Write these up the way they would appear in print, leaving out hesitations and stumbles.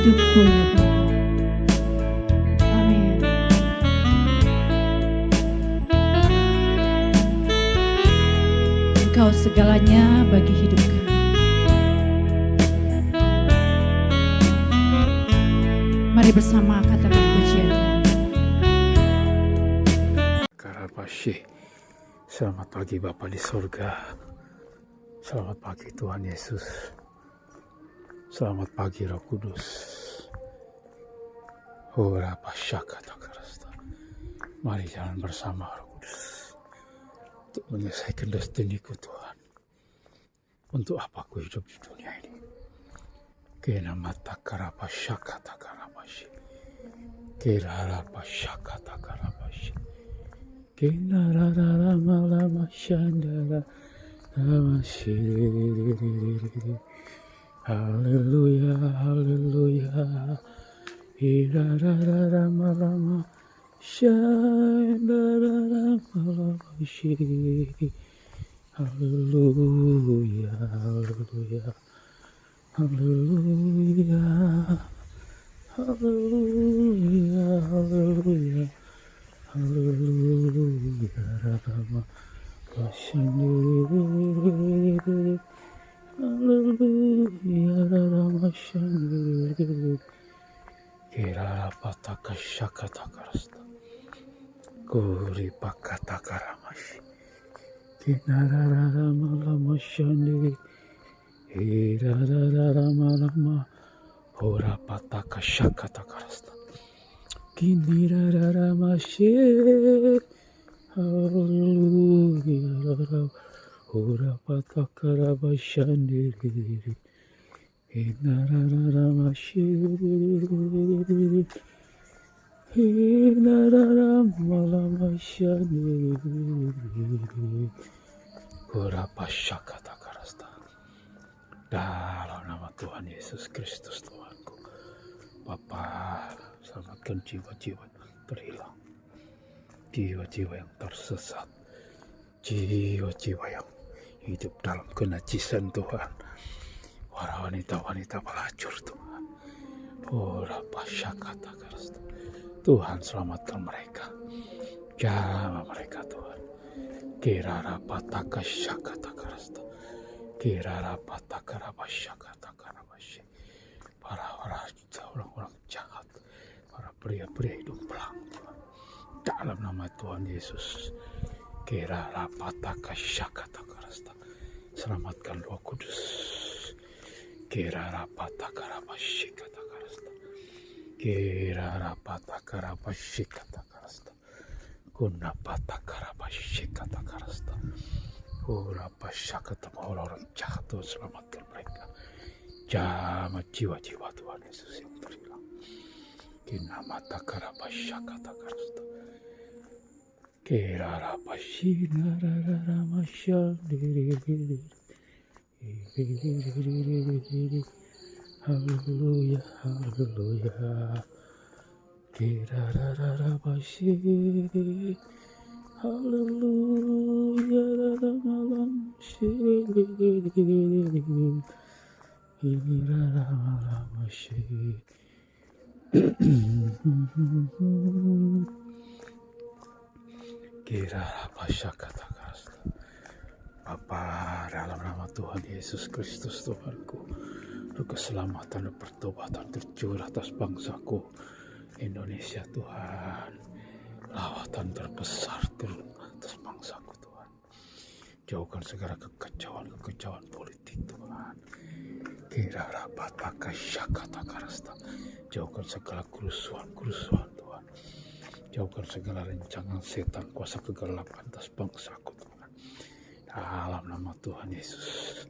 hidupku ya Bapa. Amin. Engkau segalanya bagi hidup kami. Mari bersama katakan pujian. Karabashi. Selamat pagi Bapa di surga. Selamat pagi Tuhan Yesus. Selamat pagi Roh Kudus. Ora pasyakata karasta. Mari jalan bersama Roh Kudus untuk menyelesaikan destiniku Tuhan. Untuk apa aku hidup di dunia ini? Kena mata karapasyakata karabashi. Kira pasyakata karabashi. Kena rara malama shandara namashi. Haleluya, haleluya. Irarara malama shandara malama shi. Haleluya, haleluya. Haleluya. Haleluya, haleluya. Haleluya, rama shandiri. Haleluya, rama shandiri. Kira pataka shakata karasta. Kuri pakata karamashi. Kinarara malama shandiri. Irarara malama. Ora pataka shakata karasta. Kinirara mashi. Hallelujah. Ora pataka rabashandiri. Inarara mashi. Inarara malamashandiri. Ora pasyakata karasta. Dalam nama Tuhan Yesus Kristus Tuhanku. Bapa, selamatkan jiwa-jiwa yang terhilang, jiwa-jiwa yang tersesat, jiwa-jiwa yang hidup dalam kenajisan Tuhan. Para wanita-wanita pelacur Tuhan. Ora pasyakata karasta. Tuhan selamatkan mereka. Jamah mereka Tuhan. Kirara pataka syakata karasta. Kirara pataka rabasyakata karabashi. Para orang-orang jahat, para pria-pria hidung belang Tuhan. Dalam nama Tuhan Yesus. Kirara pataka syakata karasta. Selamatkan Roh Kudus. Kirara pataka rabasyakata karasta. Kirara pataka rabasyakata karasta. Kuna pataka rabasyakata karasta. Ora pasyakata, orang-orang jahat Tuhan selamatkan mereka. Jamah jiwa-jiwa Tuhan Yesus yang terhilang. Kina mata karapasyakata karasta. Kirara pasyina rara masyandiri. Haleluya, haleluya. Kirara pasyiri. Haleluya, rara malam syiri. Ini rara malam syiri. Kirara pasyakata karasta. Bapa, dalam nama Tuhan Yesus Kristus Tuhanku, Roh keselamatan dan pertobatan tercurah atas bangsaku Indonesia Tuhan. Lawatan terbesar turun atas bangsaku Tuhan. Jauhkan segala kekacauan politik Tuhan. Kirara pataka syakata karasta. Jauhkan segala kerusuhan Tuhan. Jauhkan segala rencangan setan kuasa kegelapan atas bangsaku Tuhan. Dalam nama Tuhan Yesus.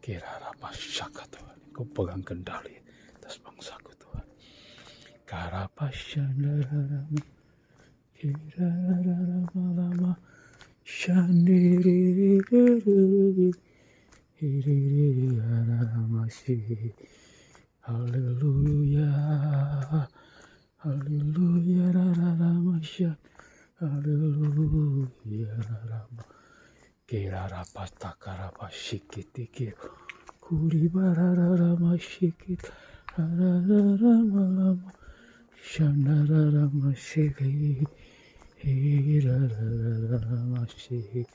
Kirara pasyaka Tuhan. Kau pegang kendali atas bangsaku Tuhan. Karapasyandara. Kirara lama shandiri. Haleluya. Haleluya raramasya. Haleluya rarama. Kirara pataka rapasikiti kiri. Kuri barararama sikit. Rarararamalama Shanararamasiri Hirarararamasi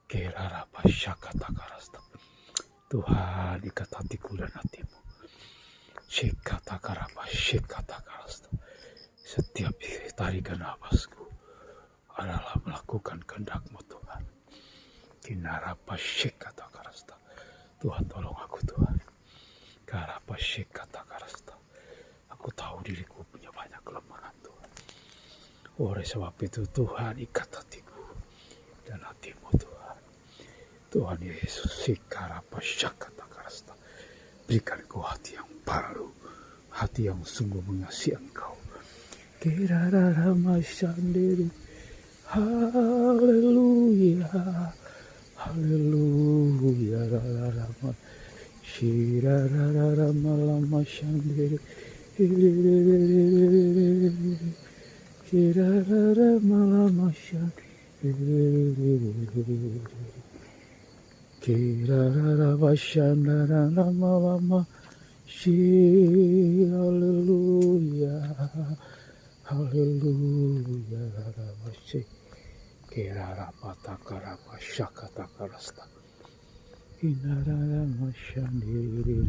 Kerarapashakatakarasta. Tuhan ikat hatiku dan hatimu. Shikatakarapashikatakarasta. Setiap tarikan nafasku adalah melakukan kehendak-Mu Tuhan. Kinarapashikatakarasta. Tuhan tolong aku Tuhan. Karapashikatakarasta. Aku tahu diriku punya banyak kelemahan Tuhan. Oleh sebab itu Tuhan ikat hatiku dan hatimu Tuhan. Tuhan Yesus Sikarapashakatakarasta. Berikan ku hati yang baru, hati yang sungguh mengasihi Engkau. Kirararamasandiri. Haleluya. Haleluya. Rararama. Shirararamasandiri. Kirararamasandiri. Kirararabashandaranamalama. Haleluya. Haleluya. Kirarapatakarapashakatakarasta. Inararamashandiri.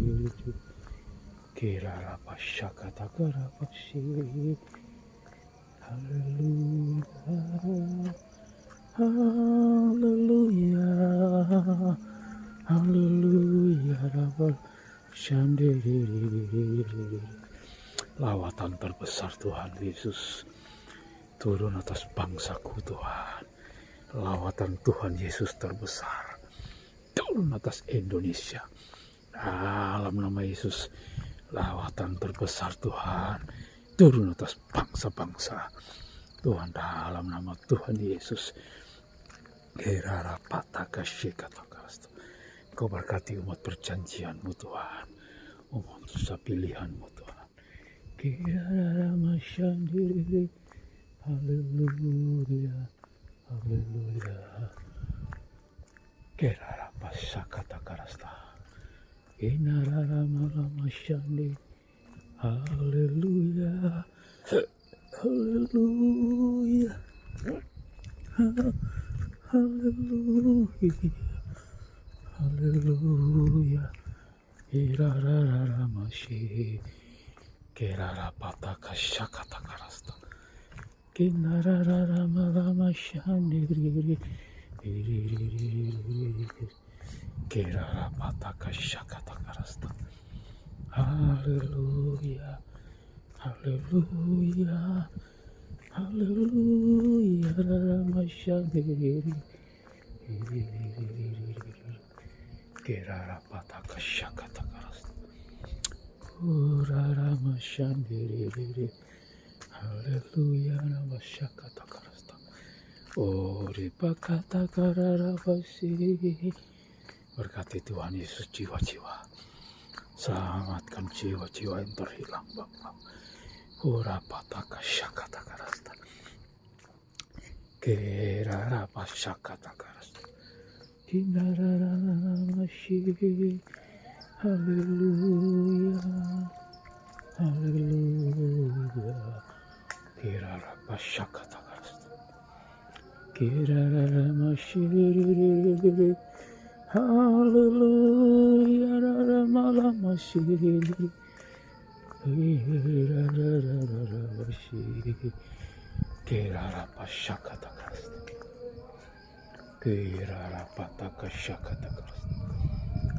Kirarapashakatakarapasi. Haleluya. Haleluya. Haleluya. Shandiri. Lawatan terbesar Tuhan Yesus turun atas bangsaku Tuhan. Lawatan Tuhan Yesus terbesar turun atas Indonesia. Dalam nama Yesus, lawatan terbesar Tuhan turun atas bangsa-bangsa. Tuhan, dalam nama Tuhan Yesus. Kau berkati umat perjanjian-Mu Tuhan, umat nusa pilihan-Mu Tuhan. Kirararamasandiri. Haleluya. Haleluya. Kirarapashakatakarasta. Inararamasandiri. Haleluya. Haleluya. Haleluya. Haleluya. Irarararamasi. Kirarapatakasyakatakarasta. Kinarararamasandiri. Kirarapatakasyakatakarasta. Haleluya. Haleluya. Haleluya. Raramasandiri. Kirarapatakasyakatakarasta. Uraramasandiri. Haleluya. Namasyakatakarasta. Oripakatakararabasi. Berkati Tuhan Yesus jiwa-jiwa. Selamatkan jiwa-jiwa yang terhilang Bapa. Urapatakasyakatakarasta. Kirarapashakatakarasta. Kinarararamasi. Haleluya. Haleluya. Kirarapashakatakarasta. Kirararamashiri. Haleluya. Raramalamashi. Kirarararamasi. Kirarapashakatakarasta. Kirarapatakasyakatakarasta.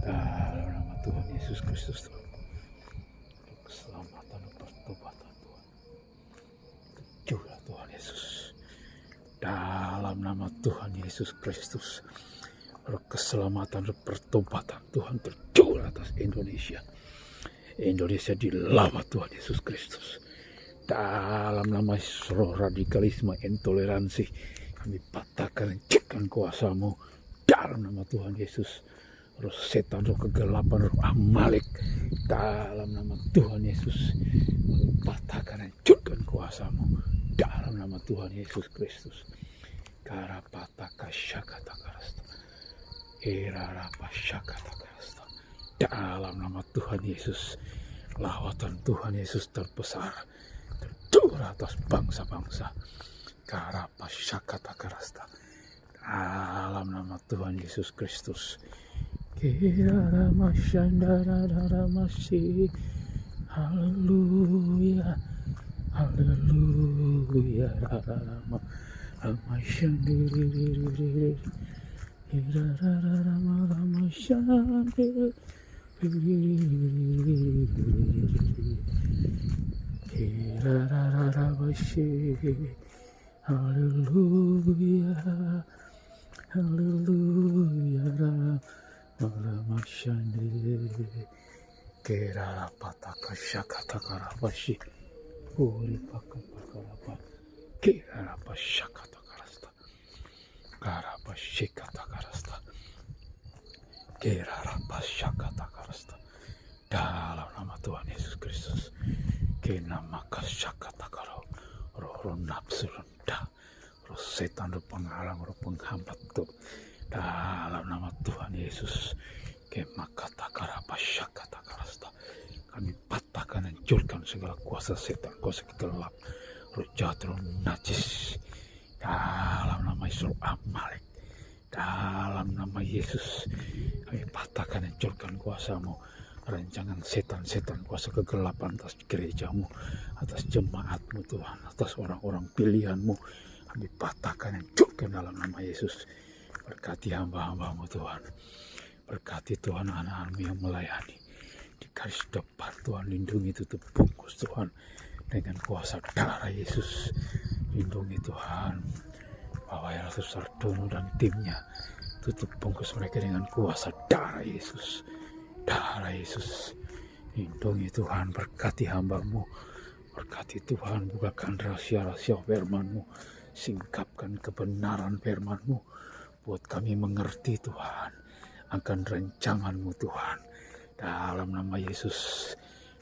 Dalam nama Tuhan Yesus Kristus Tuhan, keselamatan dan pertobatan Tuhan, juga Tuhan Yesus. Dalam nama Tuhan Yesus Kristus, keselamatan dan pertobatan Tuhan tercurah atas Indonesia. Indonesia dilawat Tuhan Yesus Kristus. Dalam nama roh radikalisme, intoleransi, kami patahkan dan cekkan kuasa-Mu. Dalam nama Tuhan Yesus, roh setan, roh kegelapan, roh Amalek, dalam nama Tuhan Yesus, kami patahkan dan cekkan kuasa-Mu. Dalam nama Tuhan Yesus Kristus. Karapatakasyakatakarasta. Irarapashakatakarasta. Dalam nama Tuhan Yesus, Lawatan Tuhan Yesus terbesar tercurah atas bangsa-bangsa. Karapasyakatakarasta. Dalam nama Tuhan Yesus Kristus. Kiraramasyandarararamasi. Haleluya. Haleluya. Rararama. Ramasyandiriri. Kirararamasyandiriri. Kirarararabasi. Haleluya. Haleluya. Ramasyandiriri. Kirarapatakasyakatakarabasi. Uripakatakarapa. Kirarapasyakatakarasta. Karapasyakatakarasta. Kirarapasyakatakarasta. Dalam nama Tuhan Yesus Kristus. Kinamakasyakatakaro. Roh nafsu rendah. Roh setan, roh penghalang, roh penghambat tuh. Dalam nama Tuhan Yesus. Kemakatakarapashakatakarasta. Kami patahkan, hancurkan segala kuasa setan, kuasa gelap, roh jahat, roh najis. Dalam nama Yesus Amalek. Dalam nama Yesus kami patahkan, hancurkan kuasamu. Rancangan setan-setan, kuasa kegelapan atas gerejamu, atas jemaatmu Tuhan, atas orang-orang pilihanmu. Kami patahkan, hancurkan dalam nama Yesus. Berkati hamba-hambamu Tuhan. Berkati Tuhan anak-anakmu yang melayani. Di garis depan Tuhan, lindungi, tutup bungkus Tuhan dengan kuasa darah Yesus. Lindungi Tuhan Bapak Ratu Sardono dan timnya. Tutup bungkus mereka dengan kuasa darah Yesus. Darah Yesus. Lindungi Tuhan, berkati hamba-Mu. Berkati Tuhan, bukakan rahasia-rahasia firman-Mu. Singkapkan kebenaran firman-Mu. Buat kami mengerti Tuhan akan rancangan-Mu Tuhan. Dalam nama Yesus.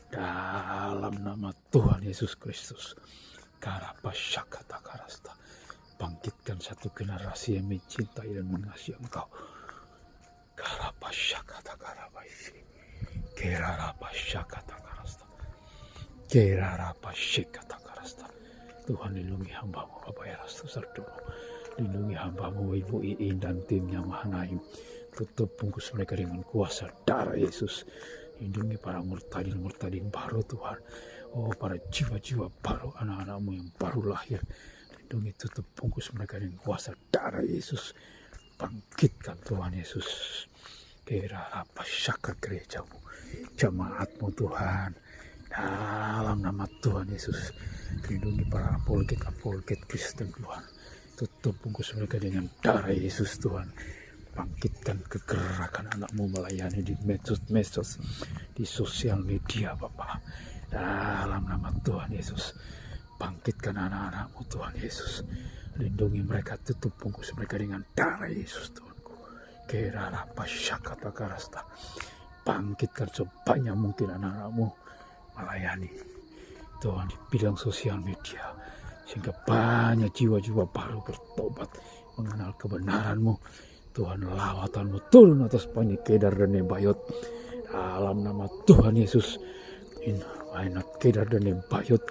Dalam nama Tuhan Yesus Kristus. Karapasyakatakarasta. Bangkitkan satu generasi yang mencintai dan mengasihi Engkau. Karapasyakatakarabasi. Kerarapasyakatakarasta. Kerarapasyakatakarasta. Tuhan lindungi hamba-Mu Bapak Erasto Sardono. Lindungi hamba-Mu Ibu Iin dan timnya Mahanaim. Tutup bungkus mereka dengan kuasa darah Yesus. Lindungi para murtadin-murtadin baru Tuhan. Oh, para jiwa-jiwa baru, anak-anak-Mu yang baru lahir. Lindungi, tutup bungkus mereka dengan kuasa darah Yesus. Bangkitkan Tuhan Yesus. Kira apa syakat gerejamu, jemaat-Mu Tuhan. Dalam nama Tuhan Yesus. Lindungi para apologet Kristen Tuhan. Tutup bungkus mereka dengan darah Yesus Tuhan. Bangkitkan kegerakan anak-Mu melayani di medsos, di sosial media Bapak. Dalam nama Tuhan Yesus. Bangkitkan anak-anak-Mu Tuhan Yesus. Lindungi mereka, tutup bungkus mereka dengan darah Yesus Tuhanku. Kerarapasyakatakarasta. Bangkitkan sebanyak mungkin anak-anak-Mu melayani Tuhan di bidang sosial media. Sehingga banyak jiwa-jiwa baru bertobat mengenal kebenaran-Mu. Tuhan, lawatan-Mu turun atas Panji Kedar dan Nebayot. Dalam nama Tuhan Yesus. Inat Kedar dan Nebayot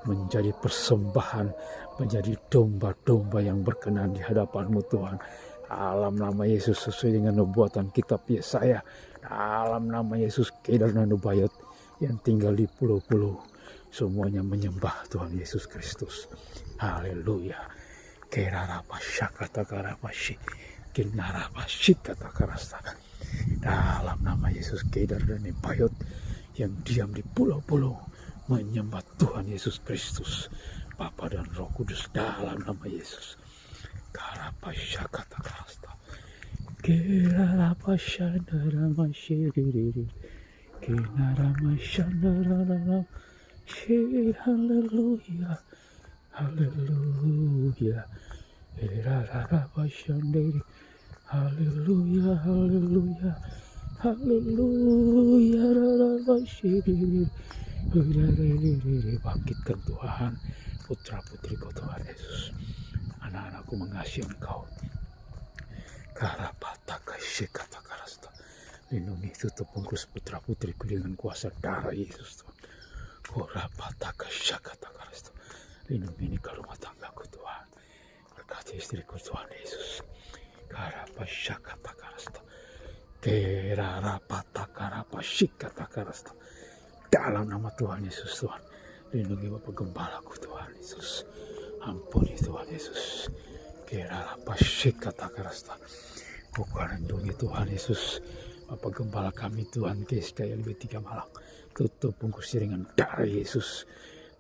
menjadi persembahan, menjadi domba-domba yang berkenan di hadapan-Mu Tuhan. Dalam nama Yesus, sesuai dengan nubuatan kitab Yesaya. Dalam nama Yesus, Kedar dan Nebayot yang tinggal di pulau-pulau semuanya menyembah Tuhan Yesus Kristus. Haleluya. Kerarapasyakatakarapasyi. Kinarapasyikatakarasta. Dalam nama Yesus, Kedar dan Nebayot yang diam di pulau-pulau menyembah Tuhan Yesus Kristus, Bapa dan Roh Kudus, dalam nama Yesus. Karapasyakatakarasta. Kerarapasyandaramasiriri. Kinaramasyandararamasyi. Haleluya. Haleluya. Kerarapasyandiri. Haleluya, haleluya, haleluya, bangkitkan Tuhan, putra-putriku Tuhan Yesus. Anak-anakku mengasihi Engkau. Karapatakasyikatakarasta. Lindungi, tutup, bungkus putra putriku dengan kuasa darah Yesus Tuhan. Korapataka syakatakaras Tuhan. Lindungi ini ke rumah tanggaku Tuhan. Berkati istriku Tuhan Yesus. Karapasyakatakaras Tuhan. Kerarapatakarapashikatakaras Tuhan. Dalam nama Tuhan Yesus Tuhan. Lindungi Bapak Gembalaku Tuhan Yesus. Ampuni Tuhan Yesus. Kerarapashikatakaras Tuhan. Bukan lindungi Tuhan Yesus. Bapak Gembala kami Tuhan KSKLB 3 Malang. Tutup bungkus dengan darah Yesus.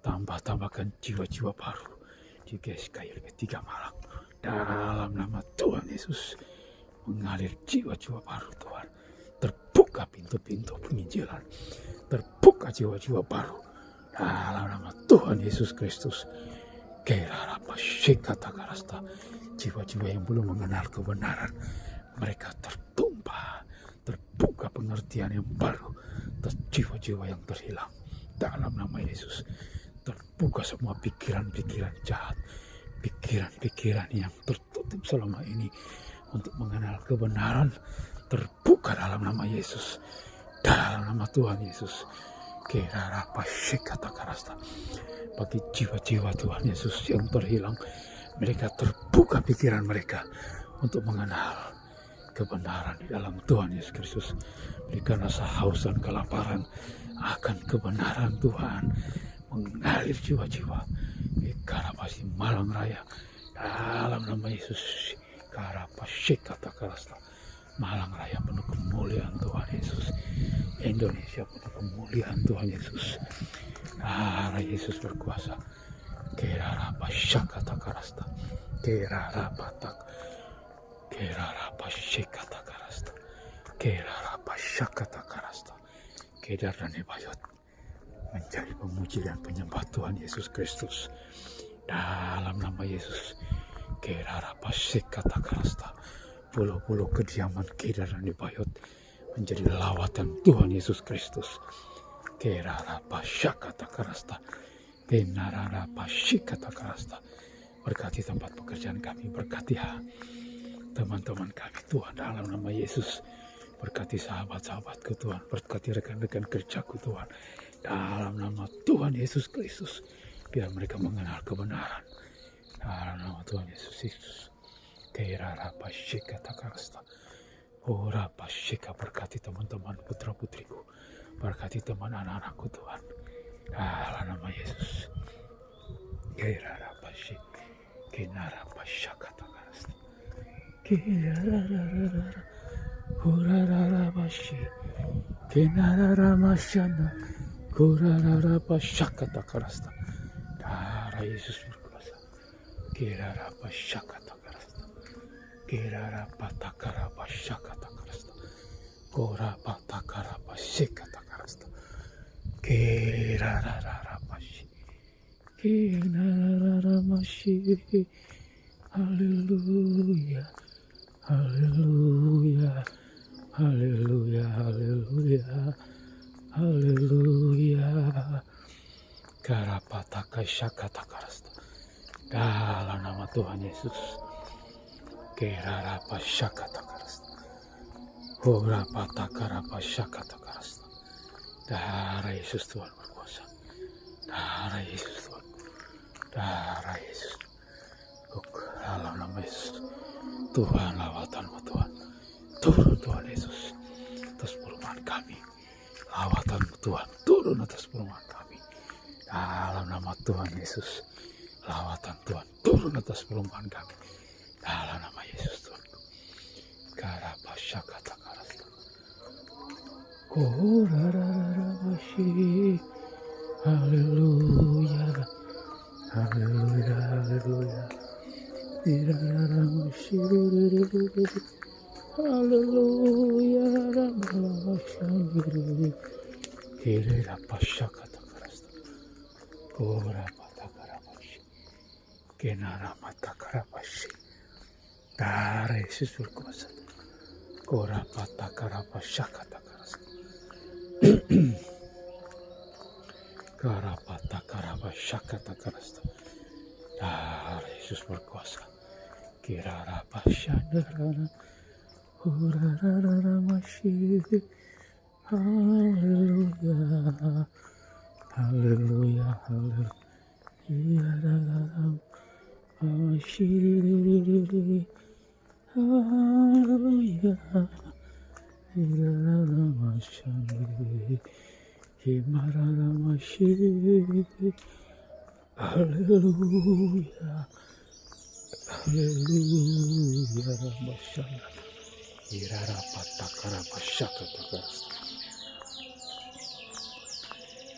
Tambahkan jiwa-jiwa baru di KSKLB 3 Malang. Dalam nama Tuhan Yesus. Mengalir jiwa-jiwa baru Tuhan. Terbuka pintu-pintu penginjilan. Terbuka jiwa-jiwa baru. Dalam nama Tuhan Yesus Kristus. Kerarapashikatakarasta. Jiwa-jiwa yang belum mengenal kebenaran. Mereka tertumpah. Terbuka pengertian yang baru atas jiwa-jiwa yang terhilang dalam nama Yesus. Terbuka semua pikiran-pikiran jahat, pikiran-pikiran yang tertutup selama ini untuk mengenal kebenaran, terbuka dalam nama Yesus, dalam nama Tuhan Yesus. Kerarapashikatakarasta. Bagi jiwa-jiwa Tuhan Yesus yang terhilang, mereka terbuka pikiran mereka untuk mengenal kebenaran di dalam Tuhan Yesus Kristus. Berikan rasa haus dan kelaparan akan kebenaran Tuhan. Mengalir jiwa-jiwa di Karapasi Malang Raya dalam nama Yesus. Karapashikatakarasta. Malang Raya penuh kemuliaan Tuhan Yesus. Indonesia penuh kemuliaan Tuhan Yesus. Darah Yesus berkuasa. Kerarapashikatakarasta. Kerarapatak. Kerarapashikatakarasta. Kerarapashakatakarasta. Kedar dan Nebayot menjadi pemuji dan penyembah Tuhan Yesus Kristus. Dalam nama Yesus. Kerarapashikatakarasta. Pulau-pulau kediaman Kedar dan Nebayot menjadi lawatan Tuhan Yesus Kristus. Kerarapashakatakarasta. Kenararapashikatakarasta. Berkati tempat pekerjaan kami, berkati teman-teman kami Tuhan dalam nama Yesus. Berkati sahabat-sahabatku Tuhan, berkati rekan-rekan kerjaku Tuhan dalam nama Tuhan Yesus Kristus. Biar mereka mengenal kebenaran dalam nama Tuhan Yesus Kristus. Kerarapashikatakarasta. Orapashika. Berkati teman-teman putra putriku, berkati teman anak-anakku Tuhan dalam nama Yesus. Kerarapashi. Kenarapashakatakarasta. Kurararabashi, kenararamashana, kurararabashakatakarasta. Darah Yesus berkuasa. Kerarapashakatakarasta. Kerarapatakarabashakatakarasta. Korapatakarabashikatakarasta. Kerararabashi. Kenararamashi. Haleluya. Haleluya, haleluya, haleluya, haleluya. Karapatakasyakatakarasta. Dalam nama Tuhan Yesus. Kerarapashakatakarasta. Horapatakarapashakatakarasta. Darah Yesus Tuhan berkuasa. Darah Yesus Tuhan. Darah Yesus. Dalam nama Yesus. Tuhan, lawatanmu Tuhan. Turun Tuhan Yesus atas perumahan kami. Lawatanmu Tuhan turun atas perumahan kami. Dalam nama Tuhan Yesus. Lawatan Tuhan turun atas perumahan kami. Dalam nama Yesus Tuhan. Karapashakatakarasta. Korararabashi. Haleluya. Haleluya. Haleluya. Haleluya, Ramashandiri. Kerarapashakatakarasta. Korapatakarabashik. Kenarapatakarabashik. Darah Yesus berkuasa. Korapatakarabashakatakarasta. Karapatakarabashakatakarasta. Darah Yesus berkuasa. Kirarapashandarana. Urarararamasyi. Haleluya, haleluya, haleluya, raramasyi. Haleluya, irararamasyi. Himararamasyi. Haleluya, haleluya, ramasana. Irarapatakarapashakatakara.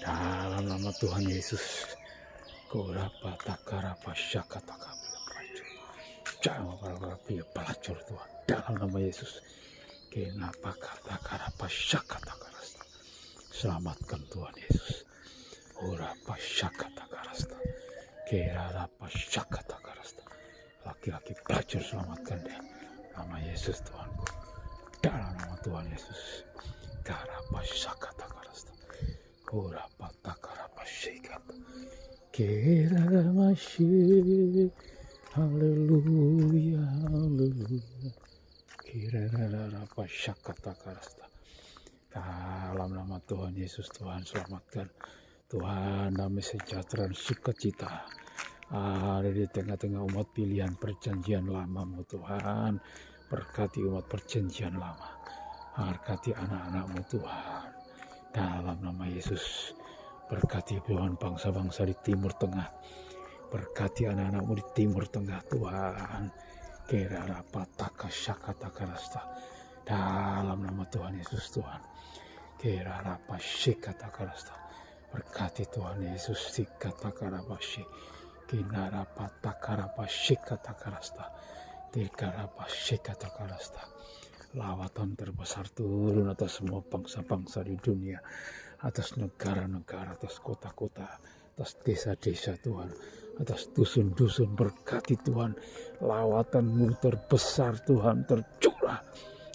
Dalam nama Tuhan Yesus, jangan para pelacur Tuhan. Dalam nama Yesus, selamatkan Tuhan Yesus. Laki-laki pelacur, selamatkan dia. Nama Yesus Tuhanku. Dalam nama Tuhan Yesus. Karapashakatakarasta. Urapatakarapashikata. Kiraramasyi. Haleluya, haleluya. Kirararapashakatakarasta. Dalam nama Tuhan Yesus, Tuhan selamatkan. Tuhan damai sejahtera dan sukacita ada di tengah-tengah umat pilihan perjanjian lama-Mu Tuhan. Berkati umat perjanjian lama, berkati anak-anak-Mu Tuhan. Dalam nama Yesus, berkati Tuhan bangsa-bangsa di Timur Tengah. Berkati anak-anak-Mu di Timur Tengah Tuhan. Kerarapatakasyakatakarasta. Dalam nama Tuhan Yesus Tuhan. Kerarapashikatakarasta. Berkati Tuhan Yesus sikatakarapasyi. Kinarapatakarapashikatakarasta. Tikarapashikatakarasta. Lawatan terbesar turun atas semua bangsa-bangsa di dunia, atas negara-negara, atas kota-kota, atas desa-desa Tuhan, atas dusun-dusun. Berkati Tuhan, lawatan-Mu terbesar Tuhan tercurah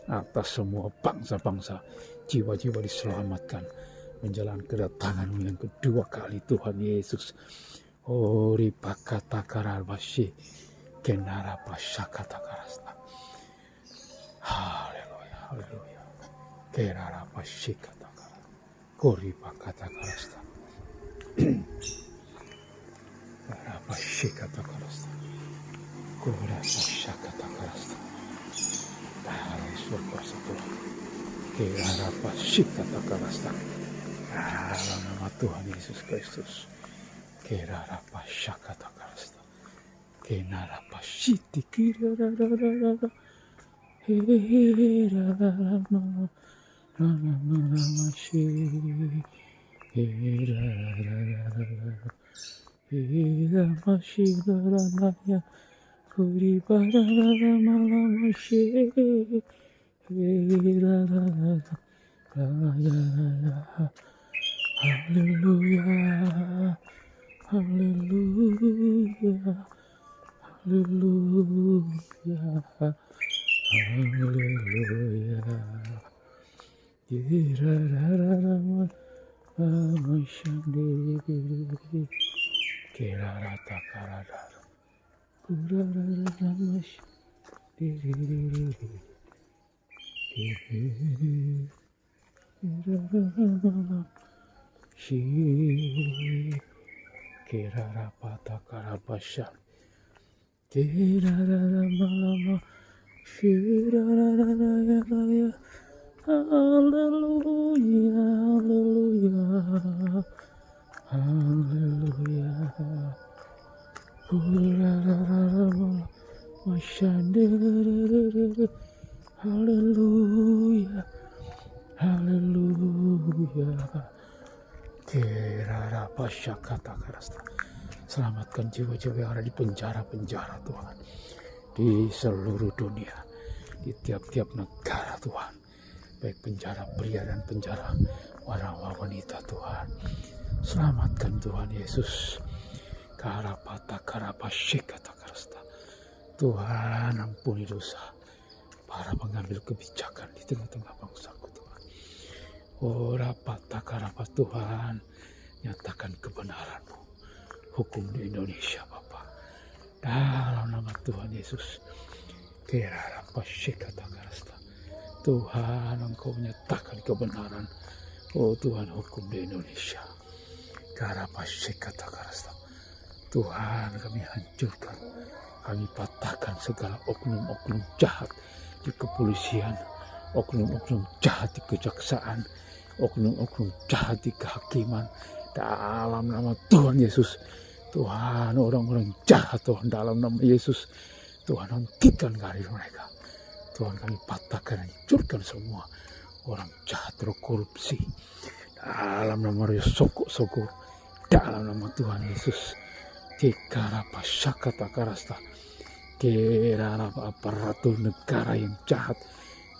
atas semua bangsa-bangsa. Jiwa-jiwa diselamatkan menjalankan kedatangan-Mu yang kedua kali Tuhan Yesus. Ripakatakarabasyi. Kenarapashakatakarasta. Haleluya, haleluya. Kerarapashikatakara. Koripakatakarasta. Karapashikatakarasta. Korapashakatakarasta. Yesus berkuasa Tuhan. Kerarapashikatakarasta. Dalam nama Tuhan Yesus Kristus. Kerarapashakatakarasta. Kenarapashiti kirarararara. Hirararararamasyi. Hiramashidaranaya. Kuribarararamalasyi. Hirararara. Haleluya, haleluya, haleluya, haleluya. Kirarararamasyandiri. Kiraratakarada. Kurarararamasyandiri. Kirarapatakarabasya. Kiraramalama. Kirarararaya. Haleluya, haleluya, haleluya. Kurarararamala. Masyandere. Haleluya, haleluya. Kerarapashakatakarasta. Selamatkan jiwa-jiwa yang ada di penjara-penjara Tuhan, di seluruh dunia, di tiap-tiap negara Tuhan, baik penjara pria dan penjara wanita Tuhan. Selamatkan Tuhan Yesus. Karapatakarapashikatakarasta. Tuhan ampuni dosa para pengambil kebijakan di tengah-tengah bangsaku Tuhan. Rapatakarapa Tuhan, nyatakan kebenaran-Mu, hukum di Indonesia Bapa. Dalam nama Tuhan Yesus. Kerarapashikatakarasta. Tuhan, Engkau menyatakan kebenaran. Oh Tuhan, hukum di Indonesia. Karapashikatakarasto. Tuhan, kami hancurkan, kami patahkan segala oknum-oknum jahat di kepolisian, oknum-oknum jahat di kejaksaan, oknum-oknum jahat di kehakiman. Dalam nama Tuhan Yesus, Tuhan, orang-orang jahat Tuhan, dalam nama Yesus, Tuhan, hentikan karir mereka. Tuhan, kami patahkan, hancurkan semua orang jahat, roh korupsi. Dalam nama Yesus, soko, dalam nama Tuhan Yesus. Kekarapashakatakarasta. Kerarapa aparatur negara yang jahat.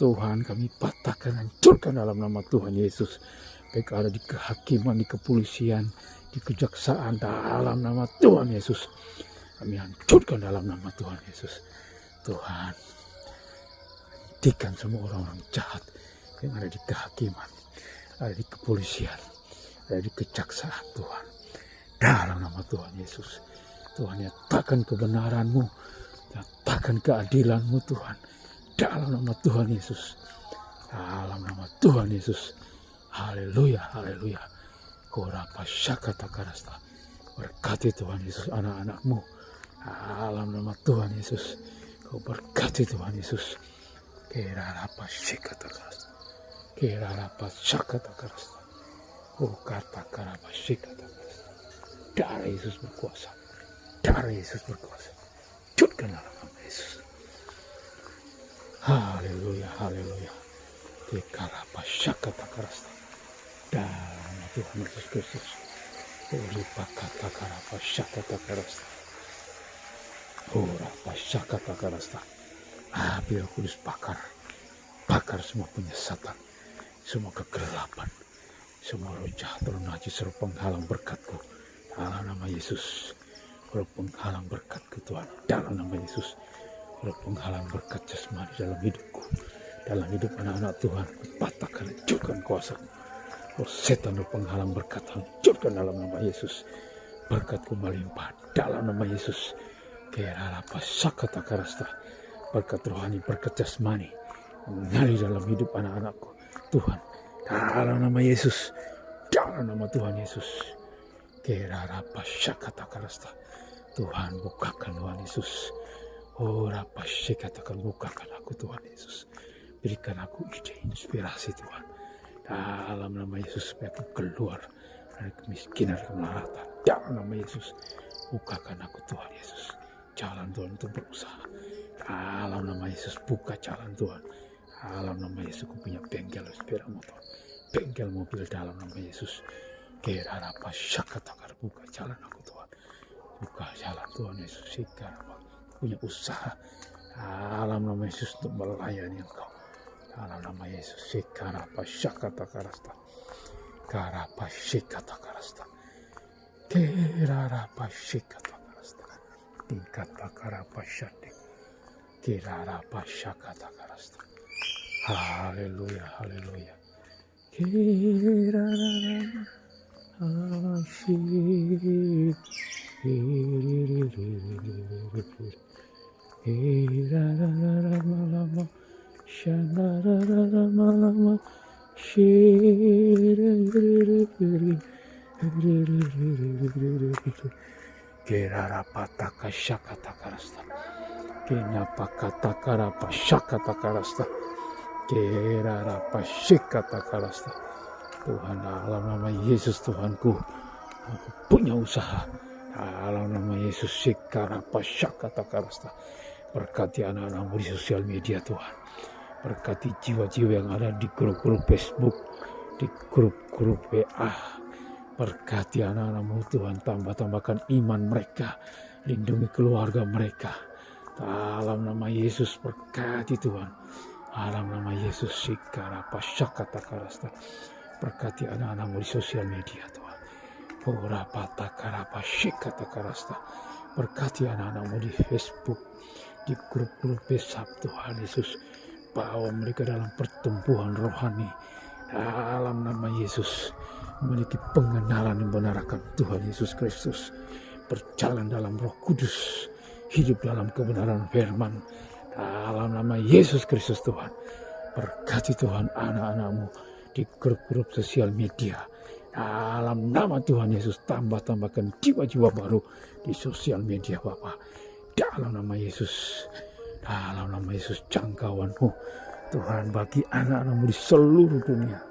Tuhan, kami patahkan, hancurkan dalam nama Tuhan Yesus. Baik ada di kehakiman, di kepolisian, di kejaksaan, dalam nama Tuhan Yesus. Kami hancurkan dalam nama Tuhan Yesus. Tuhan, hentikan semua orang-orang jahat yang ada di kehakiman, ada di kepolisian, ada di kejaksaan Tuhan. Dalam nama Tuhan Yesus. Tuhan, nyatakan kebenaran-Mu, nyatakan keadilan-Mu Tuhan. Dalam nama Tuhan Yesus. Dalam nama Tuhan Yesus. Haleluya, haleluya. Korapashakatakarasta. Berkati Tuhan Yesus anak-anak-Mu. Dalam nama Tuhan Yesus. Kau berkati Tuhan Yesus. Kerarapashikatakarasto. Kerarapashakatakarasta. Oh katakarapashikatakarasto. Darah Yesus berkuasa. Darah Yesus berkuasa. Cutkan dalam nama Yesus. Haleluya, haleluya. Kekarapashakatakarasta. Dalam nama Tuhan Yesus Kristus. Uripakatakarapasyakatakarasta. Urapashakatakarasta. Api Roh Kudus bakar semua penyesatan, semua kegelapan, semua roh jahat, roh najis, roh penghalang berkat-Ku. Dalam nama Yesus, roh penghalang berkat-Ku Tuhan. Dalam nama Yesus, roh penghalang berkat jasmani dalam hidupku, dalam hidup anak-anak Tuhan. Ku patahkan, hancurkan kuasa-Mu. Roh setan, roh penghalang berkat, hancurkan dalam nama Yesus. Berkat-Ku melimpah dalam nama Yesus. Kerarapashakatakarasta. Berkat rohani, berkat jasmani mengalir dalam hidup anak-anakku Tuhan. Dalam nama Yesus, dalam nama Tuhan Yesus. Kerarapashakatakarasta. Tuhan, bukakan Tuhan Yesus. Oh rapashikatakan, bukakan aku Tuhan Yesus. Berikan aku ide, inspirasi Tuhan. Dalam nama Yesus, supaya aku keluar dari kemiskinan, kemelaratan. Dalam nama Yesus, bukakan aku Tuhan Yesus. Jalan Tuhan untuk berusaha. Dalam nama Yesus, buka jalan Tuhan. Dalam nama Yesus, aku punya bengkel sepeda motor, bengkel mobil dalam nama Yesus. Kerarapashakatakar, buka jalan aku Tuhan. Buka jalan Tuhan Yesus. Sikarapa, punya usaha dalam nama Yesus untuk melayani Engkau. Dalam nama Yesus. Sikarapashakatakarasta. Karapashikatakarasta. Kerarapashikatakarasta. Tingkatakarapashate. Kerarapashakatakarasta. Haleluya, haleluya. Kerarapatakasyakatakarasta. Kenapakatakarapashakatakarasta. Kerarapashikatakarasta. Tuhan, dalam nama Yesus Tuhanku, aku punya usaha. Dalam nama Yesus, Sikarapashakatakarasta. Berkati anak-anakmu di sosial media Tuhan. Berkati jiwa-jiwa yang ada di grup-grup Facebook, di grup-grup WA. Berkati anak-anakmu Tuhan, tambahkan iman mereka, lindungi keluarga mereka. Dalam nama Yesus, berkati Tuhan. Dalam nama Yesus, Sikarapashakatakarasta. Berkati anak-anakmu di sosial media Tuhan. Orapatakarapashikatakarasta. Berkati anak-anakmu di Facebook, di grup-grup WhatsApp Tuhan Yesus. Bawa mereka dalam pertumbuhan rohani. Dalam nama Yesus, memiliki pengenalan yang benar akan Tuhan Yesus Kristus. Berjalan dalam Roh Kudus, hidup dalam kebenaran firman. Dalam nama Yesus Kristus Tuhan. Berkati Tuhan anak-anakmu di grup-grup sosial media. Dalam nama Tuhan Yesus, tambahkan jiwa-jiwa baru di sosial media Bapa. Dalam nama Yesus, jangkauanmu Tuhan bagi anak-anakmu di seluruh dunia.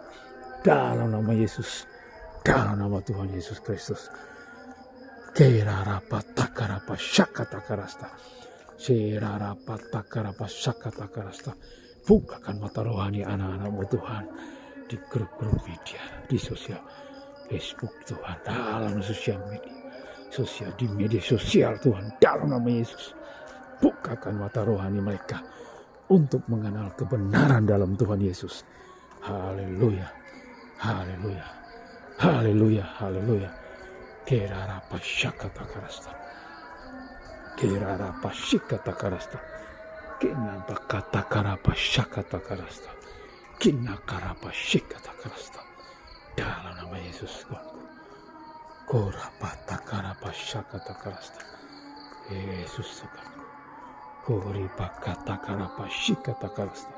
Dalam nama Yesus, dalam nama Tuhan Yesus Kristus. Kerarapa takarapa syakatakarasta. Serarapa takarapa syakatakarasta. Bukakan mata rohani anak-anakmu Tuhan di grup-grup media, di sosial Facebook Tuhan, dalam di media sosial Tuhan, dalam nama Yesus. Bukakan mata rohani mereka untuk mengenal kebenaran dalam Tuhan Yesus. Haleluya, haleluya, haleluya, haleluya. Kerarapa syakatakarasta. Kerarapa syakatakarasta. Kinapa kata karapa syakata karasta. Kinakarapa syakata karasta. Dalam nama Yesus Tuhanku. Korapa takarapa syakata karasta. Yesus Tuhanku. Koripa kata karapa syakata karasta.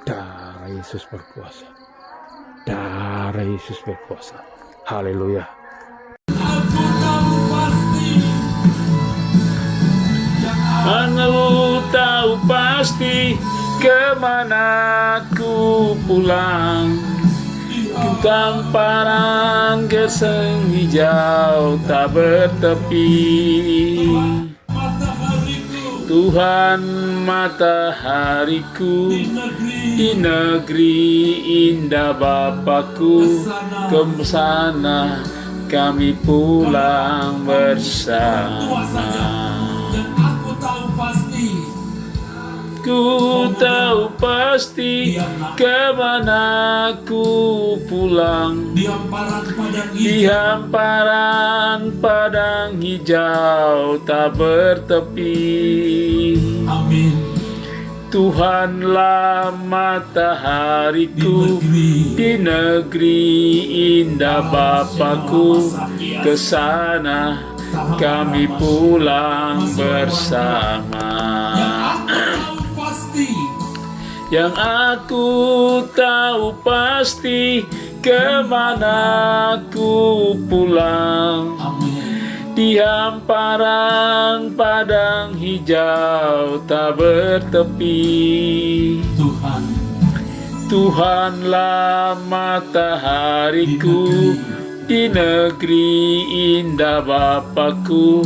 Darah Yesus berkuasa. Darah Yesus berkuasa. Haleluya. Aku tahu pasti kemana ku pulang. Tamparan geseng hijau tak bertepi. Tuhan matahariku di negeri indah Bapakku. Kesana kami pulang bersama. Ku tahu pasti kemana ku pulang. Di hamparan padang hijau tak bertepi. Amin. Tuhanlah matahariku di negeri indah Bapakku. Kesana kami pulang bersama. Yang aku tahu pasti kemana ku pulang. Di hamparan padang hijau tak bertepi. Tuhanlah matahariku di negeri indah Bapakku.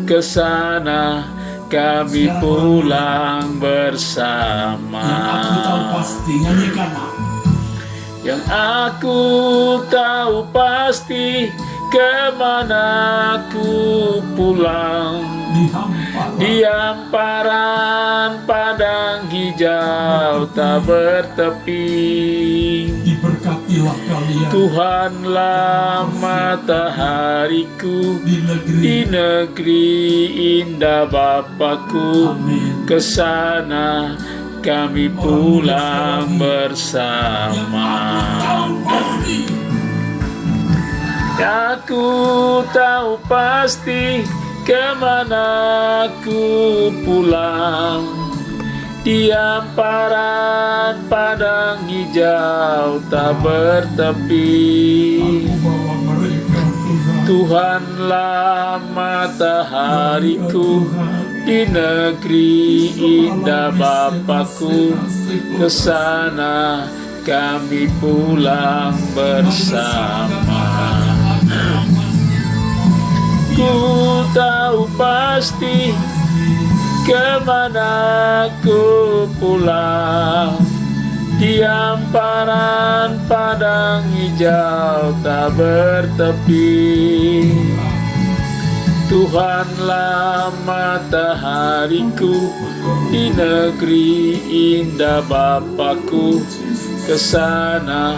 Kesana kami pulang bersama. Yang aku tahu pasti kemana ku pulang. Di hamparan padang hijau tak bertepi. Tuhanlah matahariku di negeri indah Bapakku. Kesana kami pulang bersama. Aku tahu pasti kemana ku pulang. Di hamparan padang hijau tak bertepi. Tuhanlah matahariku di negeri indah Bapakku. Kesana kami pulang bersama. Ku tahu pasti kemana ku pulang. Di hamparan padang hijau tak bertepi. Tuhanlah matahariku di negeri indah Bapakku. Kesana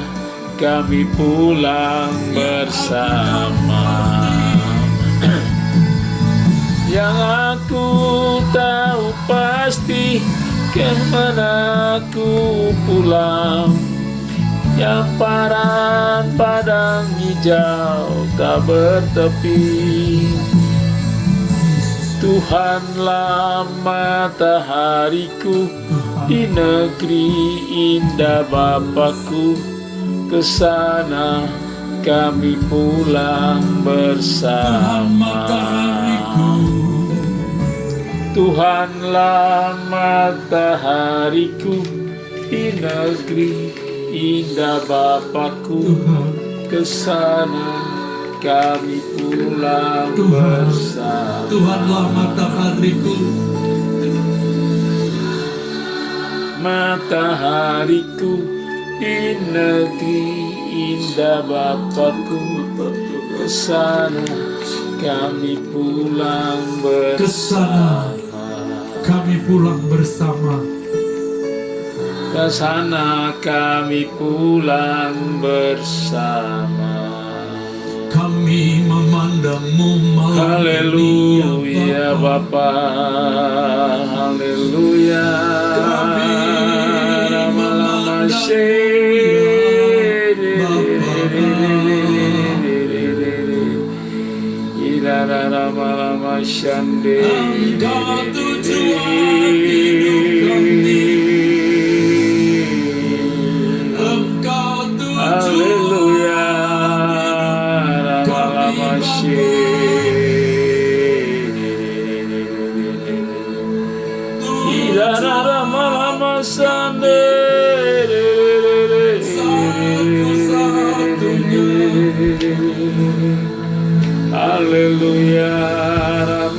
kami pulang bersama. Yang aku tahu pasti kemana ku pulang. Yang hamparan padang hijau tak bertepi. Tuhanlah matahariku di negeri indah Bapakku, kesana kami pulang bersama. Tuhanlah matahariku, di negeri indah Bapakku, kesana kami pulang bersama. Tuhanlah matahariku, matahariku, di negeri indah Bapakku, kesana kami pulang bersama. kami pulang bersama. Kesana kami pulang bersama. Kami memandangmu malam ini, Haleluya Bapa, haleluya. Kami Lama-lama lama shande. Engkau tujuan hidup kami. Engkau tujuan. Haleluya. Lama-lama lama shande. Haleluya, lama-lama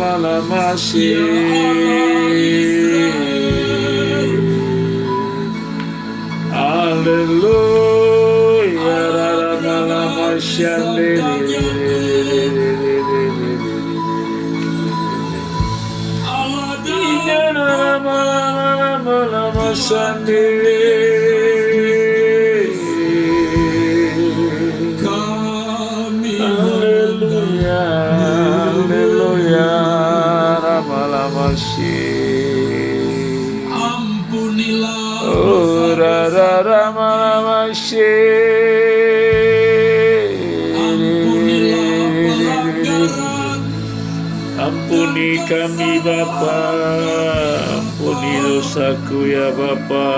haleluya, lama-lama Ampunilah pelanggaran. Ampuni kami Bapa, ampuni dosaku ya Bapa.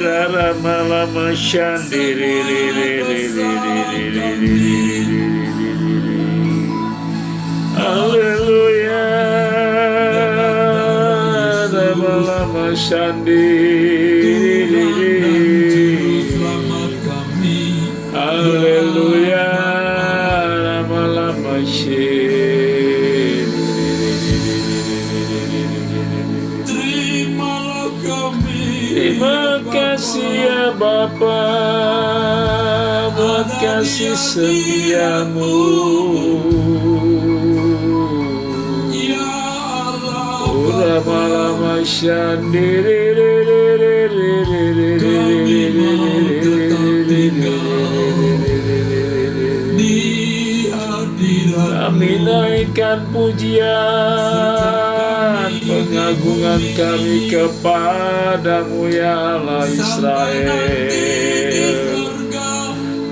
Lama-lama haleluya, lama-lama Selamat kami. haleluya, lama-lama Terimalah kami. terima kasih ya Bapa, buat kasih setiamu. Ya Allah, Lama-lama kami mau tetap tinggal di hadirat. kami naikkan pujian, pengagungan kami kepadamu ya Allah Israel.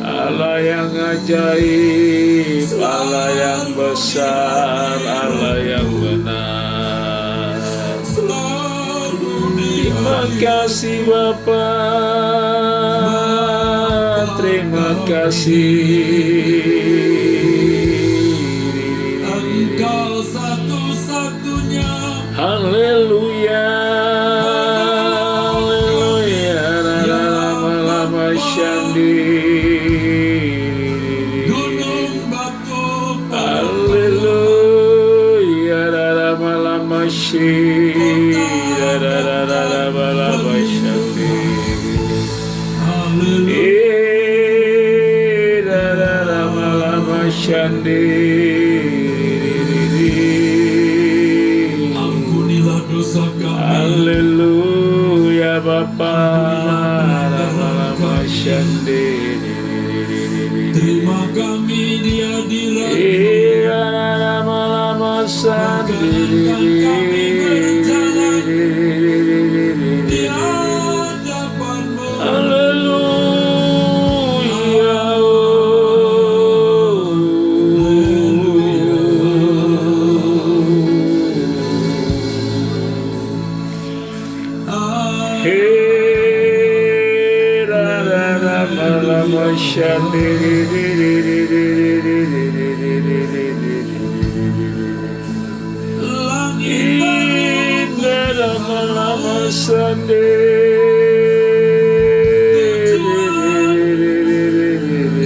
Allah yang ajaib, Allah yang besar, Allah yang benar. Terima kasih Bapa, terima kasih. Engkau satu-satunya. Haleluya, haleluya, lama-lama syandi. Gunung batu. Haleluya, lama-lama syandi. Lama-lama syandi. Haleluya. Lama-lama syandi. Ampunilah dosa kami. Haleluya Bapa, lama-lama syandi. Terima kami di hadirat. Lama-lama syandi. Di hadapan-Mu. Haleluya.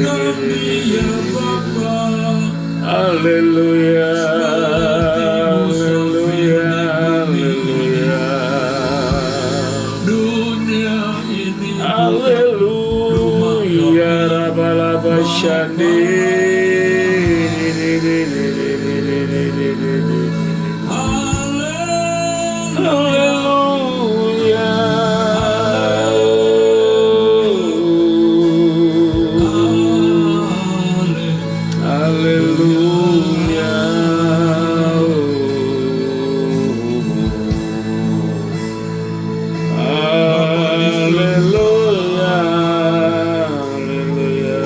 kami ya Bapa. Haleluya, haleluya, haleluya. Dunia ini Haleluya, rabalaba shandi. Haleluya. Haleluya. Haleluya. Haleluya.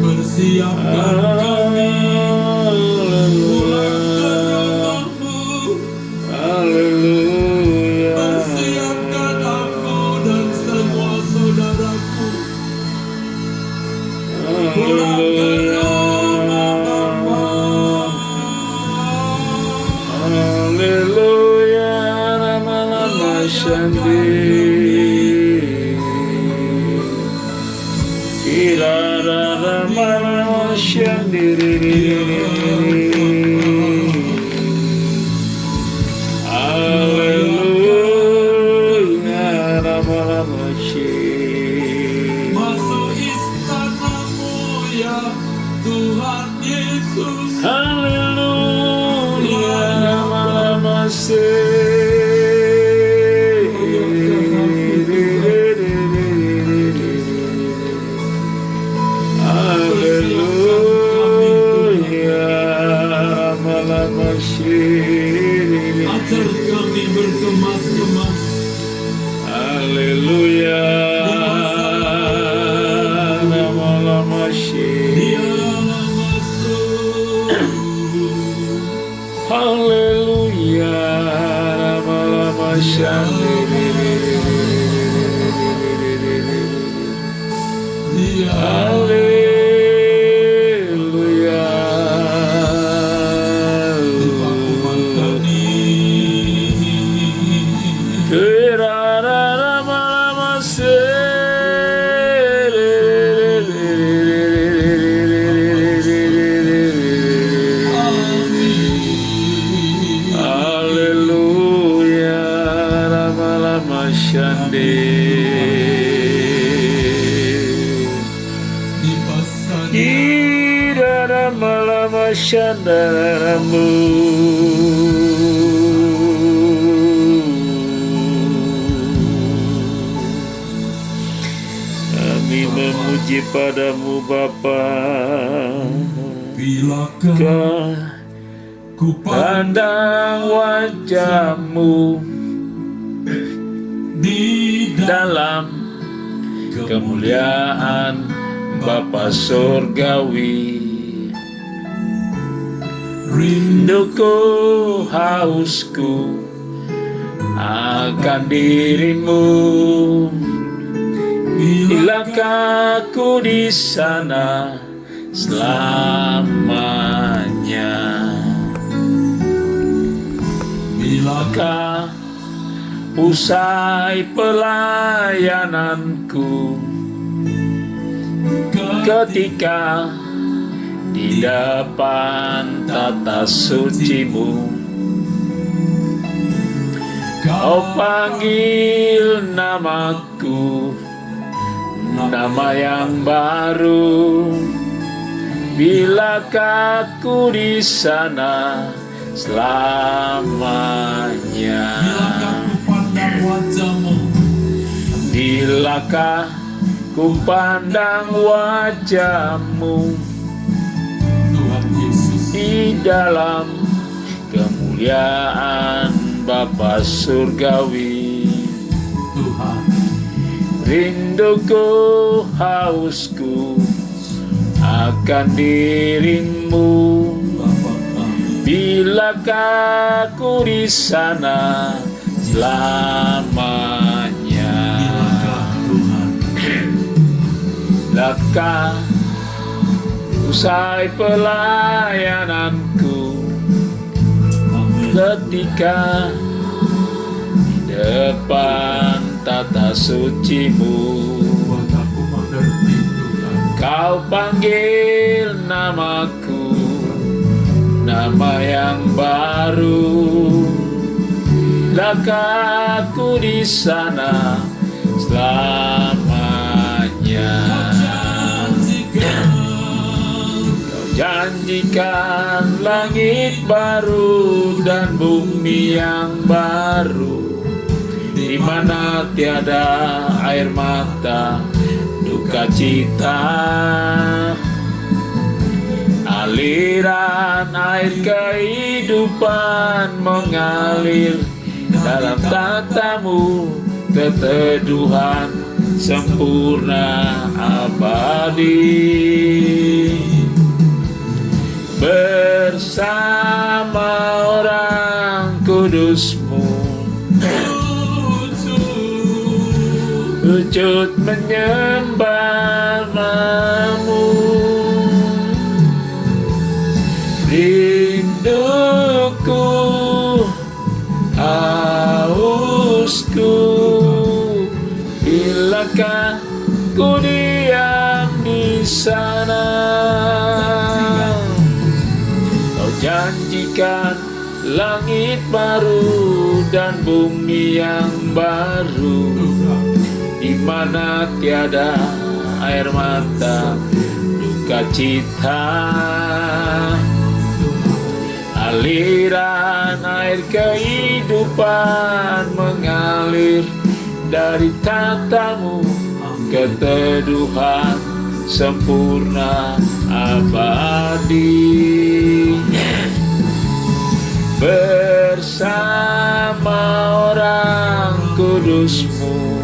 Persiapkan kami pulang ke rumahmu. Haleluya. Persiapkan aku dan semua saudaraku pulang ke rumah Bapa. Haleluya, rama-rama shandi. Kirara rama-rama shandi. Haleluya, rama-rama shandi. Masuk istanamu ya Tuhan Yesus. Haleluya, rama-rama Ajar kami berkemas-kemas Haleluya, nama-nama dia masuk. Haleluya, nama-nama Dia Haleluya. dipakutani. Haleluya, rama-rama shande. Dipasang Ira rama-rama shandaramu. Kami memuji padamu Bapa. bilakah ku Pandang wajahmu di dalam kemuliaan Bapa surgawi. Rinduku, hausku akan dirimu. Bilakah aku di sana selamanya? Bilakah usai pelayananku, ketika di depan tata sucimu, kau panggil namaku, nama yang baru. Bilakah aku di sana selamanya? Bilakah ku pandang wajahmu, Bilakah ku pandang wajahmu Tuhan Yesus, di dalam kemuliaan Bapa surgawi. Tuhan Rinduku, hausku akan dirimu. Bapa kami. Bilakah aku di sana selamanya? Bilakah Tuhan Bilakah usai pelayananku, ketika di depan tata sucimu, buat aku mengerti Tuhan. Kau panggil namaku, nama yang baru. Bilakah aku di sana selamanya? Kau janjikan langit baru dan bumi yang baru, di mana tiada air mata, duka cita. Aliran air kehidupan mengalir dalam tatamu, keteduhan sempurna abadi. Bersama orang kudusmu, sujud menyembah namamu. Rinduku, hausku, bilakah ku diam di sana? Kau janjikan langit baru dan bumi yang baru, di mana tiada air mata, duka cita. Aliran air kehidupan mengalir dari tatamu, keteduhan sempurna abadi. Bersama orang kudusmu,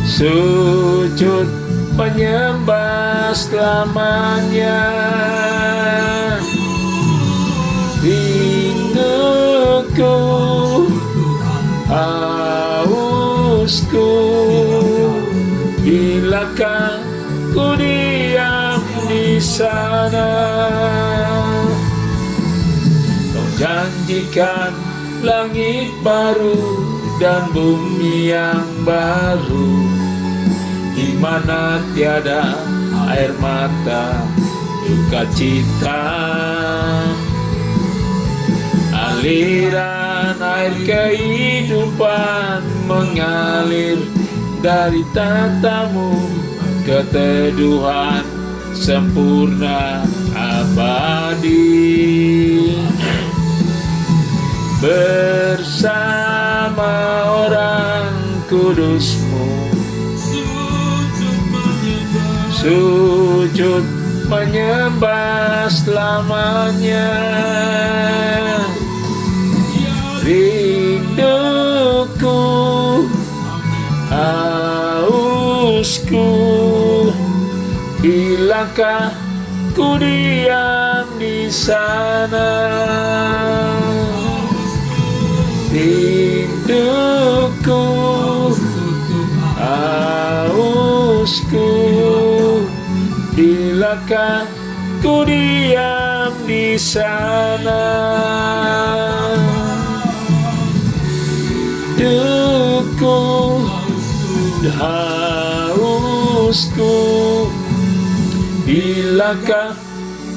sujud menyembah selamanya. Rinduku, hausku, bilakah ku diam di sana? Kau janjikan langit baru dan bumi yang baru, di mana tiada air mata, duka cita. Aliran air kehidupan mengalir dari tatamu, keteduhan sempurna abadi. Bersama orang kudusmu, sujud menyembah selamanya. Rinduku, hausku, bilakah ku diam di sana? Rinduku, hausku, bilakah ku diam di sana? Rinduku, hausku, bilakah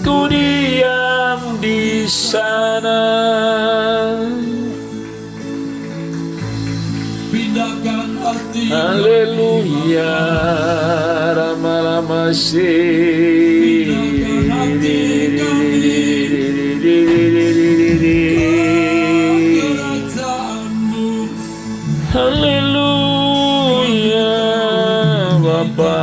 ku diam di sana? Pindahkan hati Haleluya, Rama-Rama kerajaanmu. Haleluya, Bapa,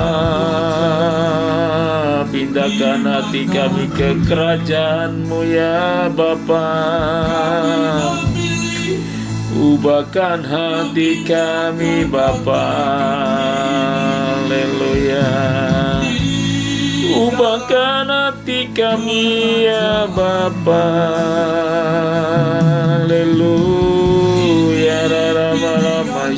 pindahkan hati kami ke kerajaan-Mu ya Bapa. Ubahkan hati kami Bapa. Haleluya. Ubahkan hati kami ya Bapa. Haleluya. Rama-rama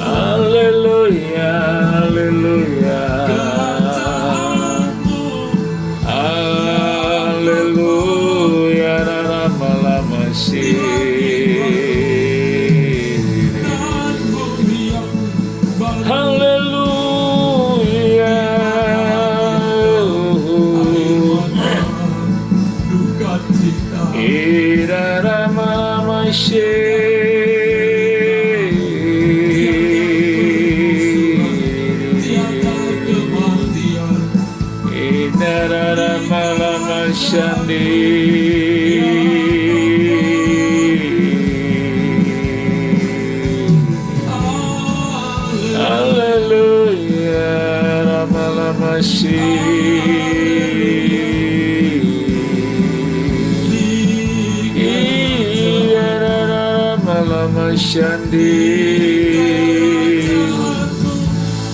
Haleluya, haleluya, haleluya, haleluya. duka cita tiada kematian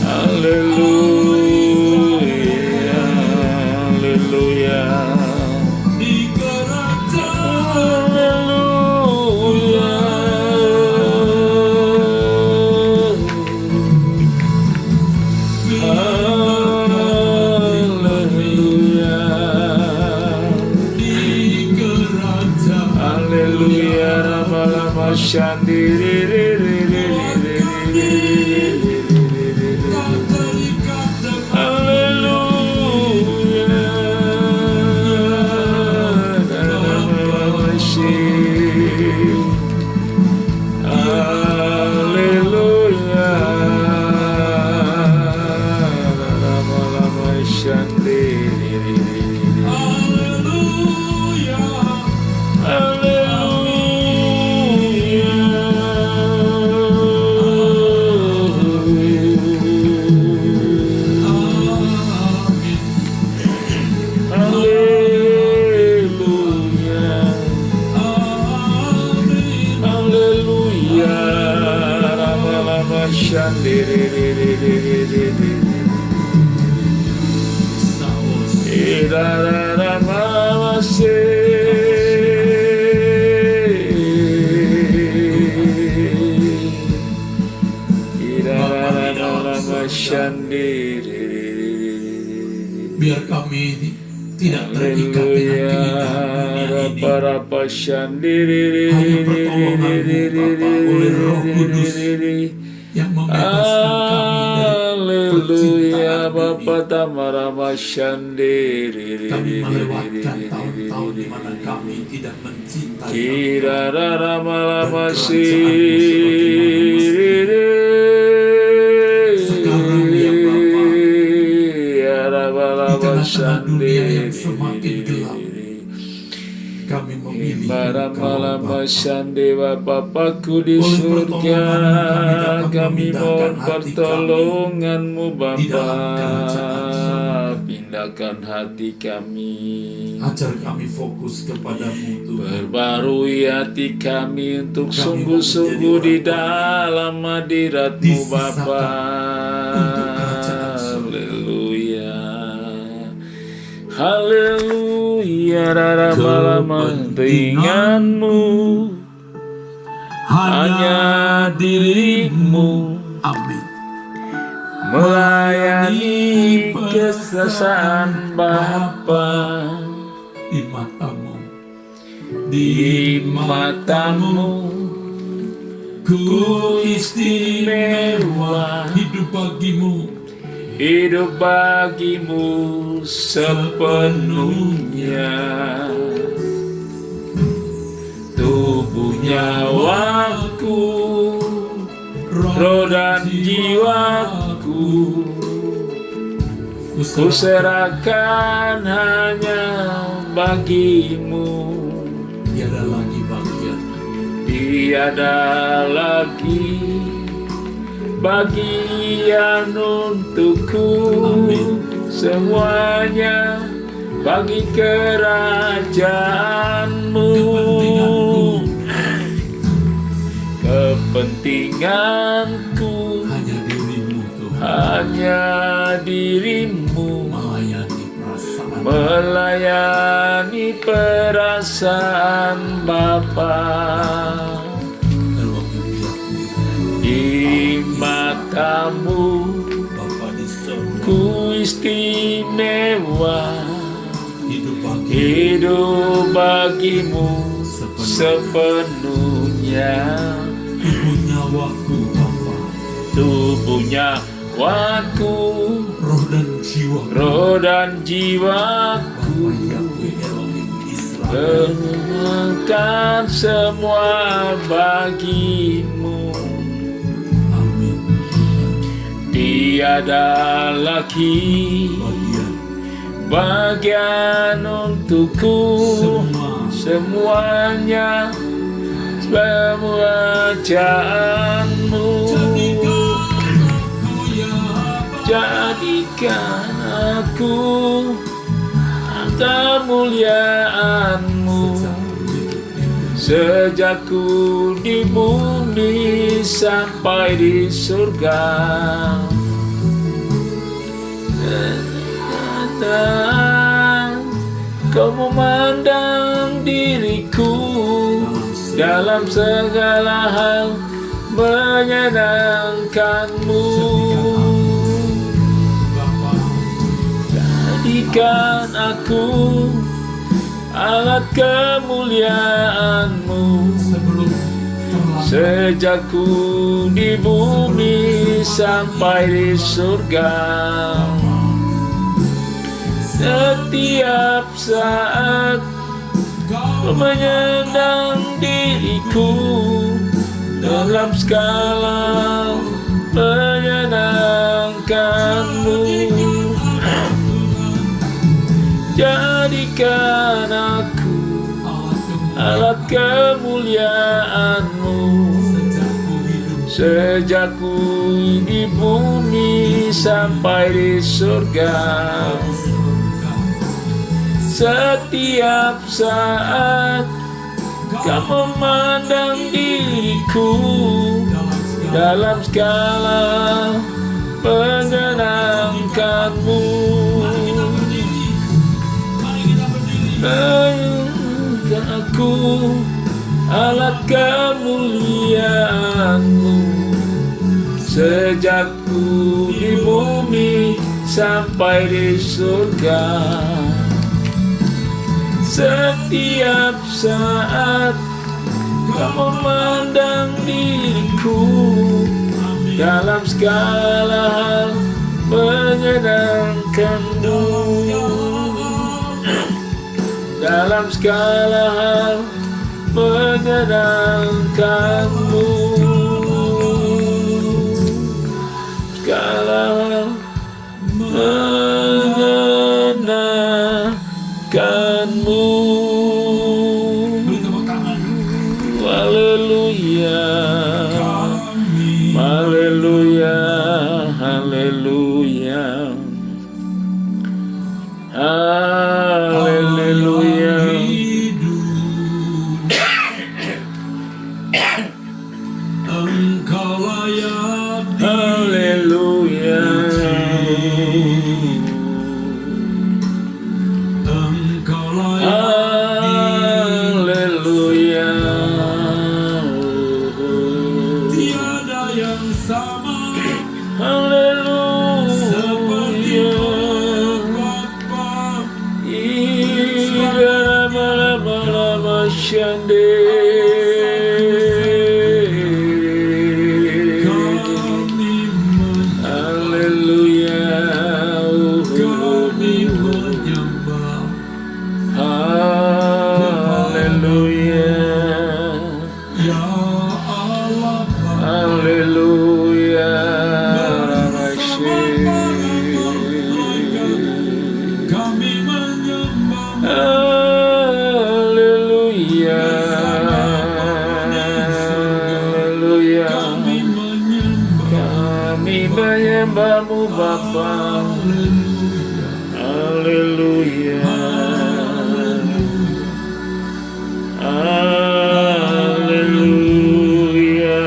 Haleluya, haleluya, haleluya. di kerajaan Haleluya. Haleluya. di kerajaan Haleluya. Rama-rama tak terikat dengan Haleluya. Haleluya. Haleluya. Amin. Amin. Haleluya, rama-rama Saos. Biar kami tidak terikat dengan keindahan dunia ini. Hanya pertolongan-Mu Bapa oleh Roh Kudus yang membebaskan kami dari Haleluya, percintaan Bapa dunia. Tamarama Kami melewatkan tahun-tahun di mana kami tidak mencintai Engkau. Kirararamalama Sekarang ya Bapa, di tengah-tengah dunia yang semakin gelap, kami memilih Engkau Baramalama Bapa. Shandewa Bapakku di Oleh surga, pertolongan-Mu kami mohon kami dapat memindahkan hati pertolongan-Mu di Bapa. dalam kerajaan surga. Pindahkan hati kami, Ajar kami fokus kepadamu Tuhan. perbarui hati kami untuk Kami sungguh-sungguh mau di menjadi dalam hadirat-Mu disisakan Bapa. untuk kerajaan surga. Haleluya, haleluya, rama-rama ringan-Mu hanya diri-Mu Amin. melayani kesesaan Bapa. Di matamu, Di matamu ku istimewa, hidup bagimu sepenuhnya. Tubuh nyawaku, roh dan jiwaku, ku serahkan hanya bagimu. Tiada lagi bagian Tiada lagi bagian untukku. Amin. Semuanya bagi kerajaanmu. kepentinganku. kepentinganku hanya dirimu Tuhan, hanya dirimu, melayani perasaan melayani perasaan Bapa. Di matamu Bapa di sorga, ku istimewa, hidup hidup bagimu sepenuhnya. tubuh nyawaku Bapa, Tubuh nyawaku, roh dan jiwa, roh dan jiwaku, Yahweh Elohim Israel. berikan semua bagimu. Amin. Tiada lagi bagian untukku, semuanya pekerjaanmu. Jadikan aku kemuliaan-Mu sejak ku di bumi sampai di surga. Kau memandang diriku dalam segala hal, menyenangkan-Mu. Jadikan aku alat kemuliaan-Mu sejak ku di bumi sampai di surga. Setiap saat Kau menyandang diriku dalam skala menyenangkan-Mu. Jadikan aku alat kemuliaan-Mu sejak ku di bumi sampai di surga. Setiap saat Kau memandang diriku dalam skala menyenangkan-Mu. Jadikan aku alat kemuliaan-Mu sejak ku di bumi sampai di surga. Setiap saat Kau memandang diriku dalam segala hal menyenangkan-Mu. Dalam segala hal menyenangkan-Mu. Segala hal menyenangkan-Mu. Haleluya, haleluya, haleluya, haleluya. Engkau layak Haleluya, Engkau layak haleluya. tiada yang sama Haleluya. Bapa. Ira lama-lama syande. Haleluya. Kami menyembah Haleluya. Ya Allah Bapa. Haleluya. Kami menyembah Haleluya. Haleluya. Kami menyembah Kami menyembah-Mu Bapa. Haleluya. Haleluya.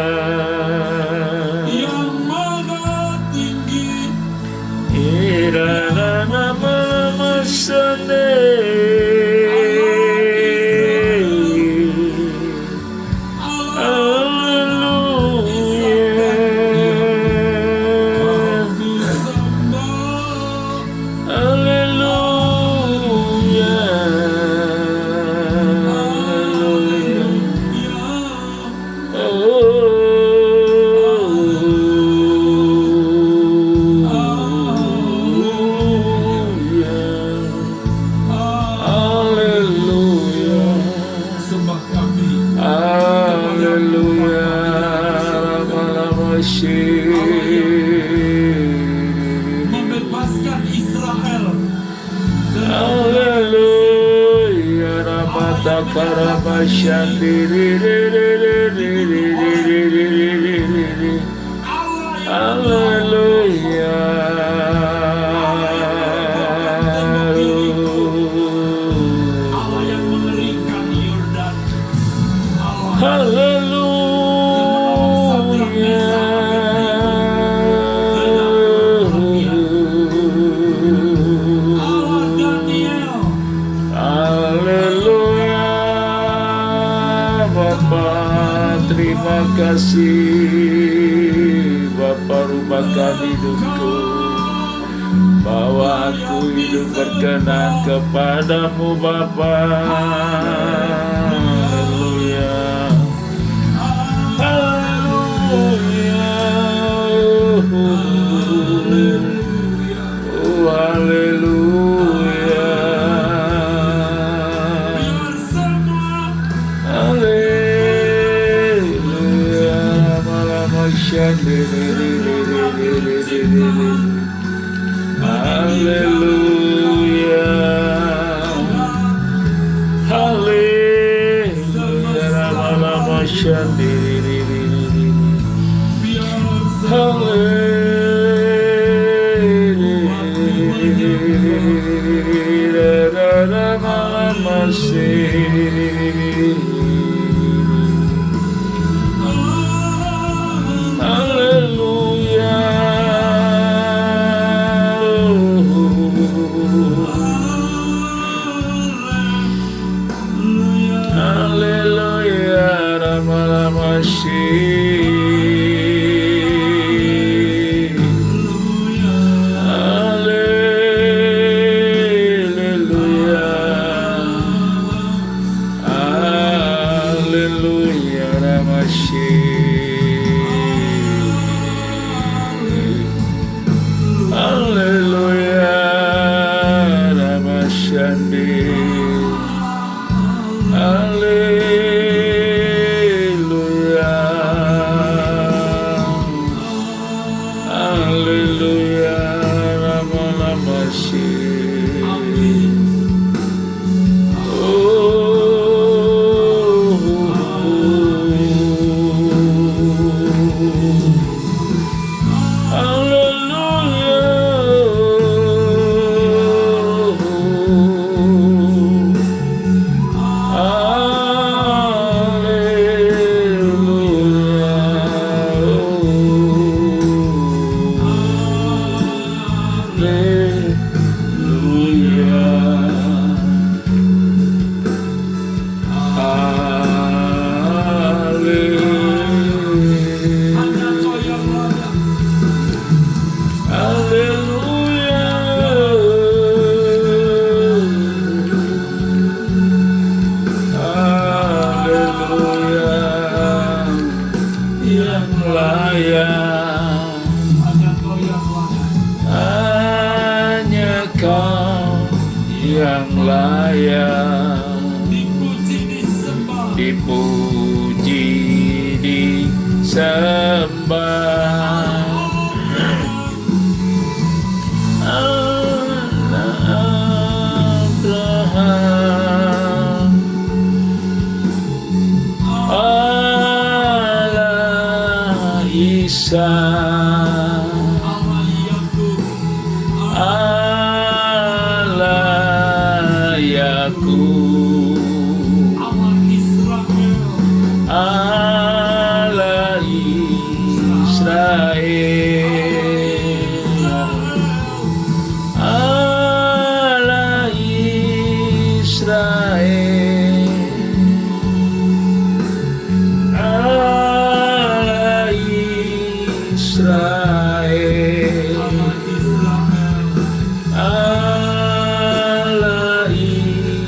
Haleluya. Rama-rama-shi. membebaskan Israel dari Haleluya. Ramatakarabashandiri. Haleluya. Allah yang mengeringkan Yordan, Allah Daniel, Haleluya. Bapa, terima kasih. Bapa, rubahkan hidupku, bahwa aku hidup berkenan kepadamu Bapa. Haleluya. Haleluya. Oh, haleluya. Haleluya. Haleluya. Haleluya. Lama-lama shandiri. Haleluya. Lama-lama Haleluya. Haleluya. Rama-rama-shi. Haleluya. Haleluya. Rama-shi. Haleluya. Ramashandi. Haleluya. Haleluya. Ramalamashi. Hanya Kau yang layak dipuji disembah. Abraham, Allah Isa, Allah Yakub, Allah Israel, Allah Israel, Allah Israel, Allah Israel.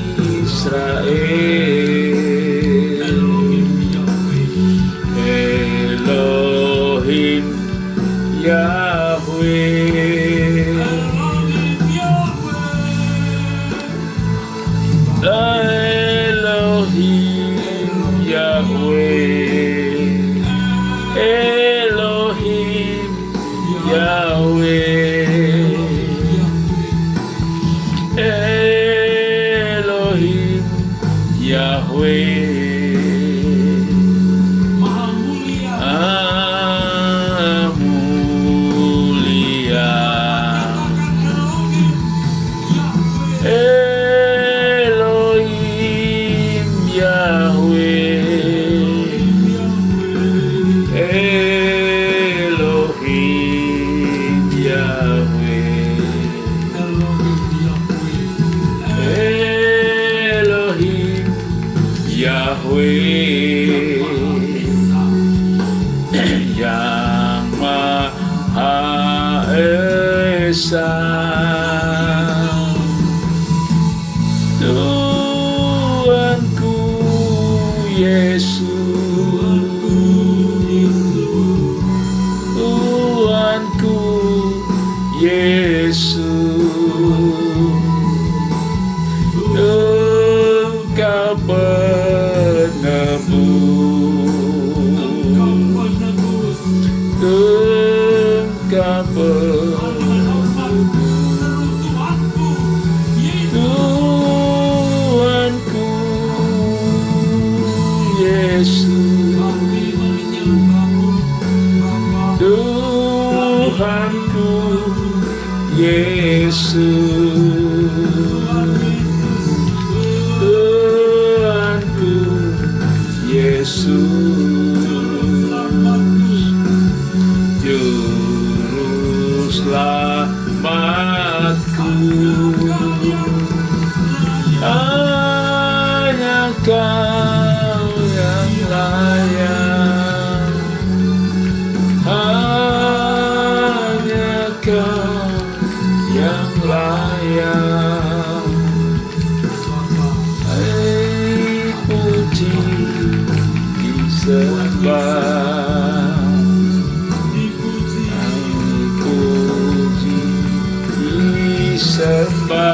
Yahweh, Elohim Yahweh, Elohim Yahweh. Maha mulia. Mulia Elohim Yahweh. Elohim Yahweh, Elohim Yahweh, yang Maha Esa, Tuhanku Yesus, Tuhanku Yesus, Engkau penebus, Engkau penebus, Tuhanku Yesus, Tuhanku Yesus, Tuhanku Yesus, Juru Selamatku, hanya Kau yang layak, hanya Kau yang layak. Puji disembah, puji disembah.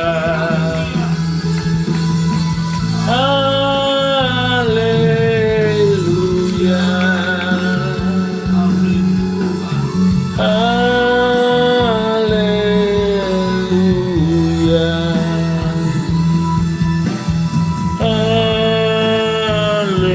Haleluya, haleluya, haleluya.